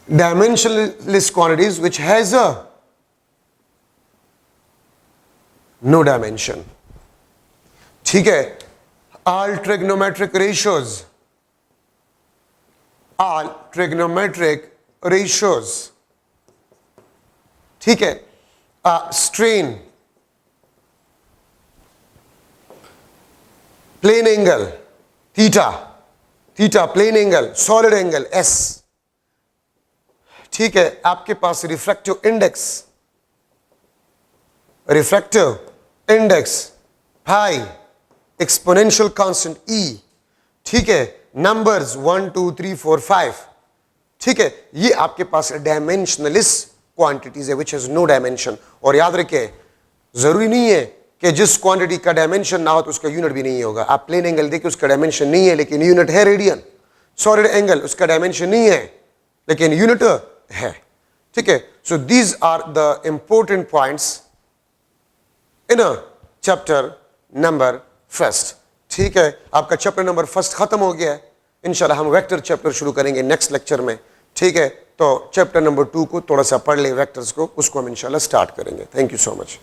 dimensionless quantities which has a no dimension, ठीक है। All trigonometric ratios, all trigonometric ratios, ठीक है। Strain, plane angle theta, theta plane angle, solid angle S, ठीक है। आपके पास refractive index, refractive index pi, exponential constant e, ठीक है। नंबर्स 1 2 3 4 5, ठीक है। ये आपके पास डायमेंशनलिस्ट क्वांटिटीज है विच हैज नो डायमेंशन। और याद रखिए जरूरी नहीं है कि जिस क्वांटिटी का डायमेंशन ना हो तो उसका यूनिट भी नहीं होगा। आप प्लेन एंगल देखिए उसका डायमेंशन नहीं है लेकिन यूनिट है रेडियन, सॉलिड एंगल उसका डायमेंशन नहीं है लेकिन यूनिट है, ठीक है। So these are the important points in chapter number first, ठीक है। आपका चैप्टर नंबर फर्स्ट खत्म हो गया है, इंशाल्लाह हम वेक्टर चैप्टर शुरू करेंगे नेक्स्ट लेक्चर में, ठीक है। तो चैप्टर नंबर 2 को थोड़ा सा पढ़ ले वेक्टर्स को, उसको हम इंशाल्लाह स्टार्ट करेंगे। Thank you so much.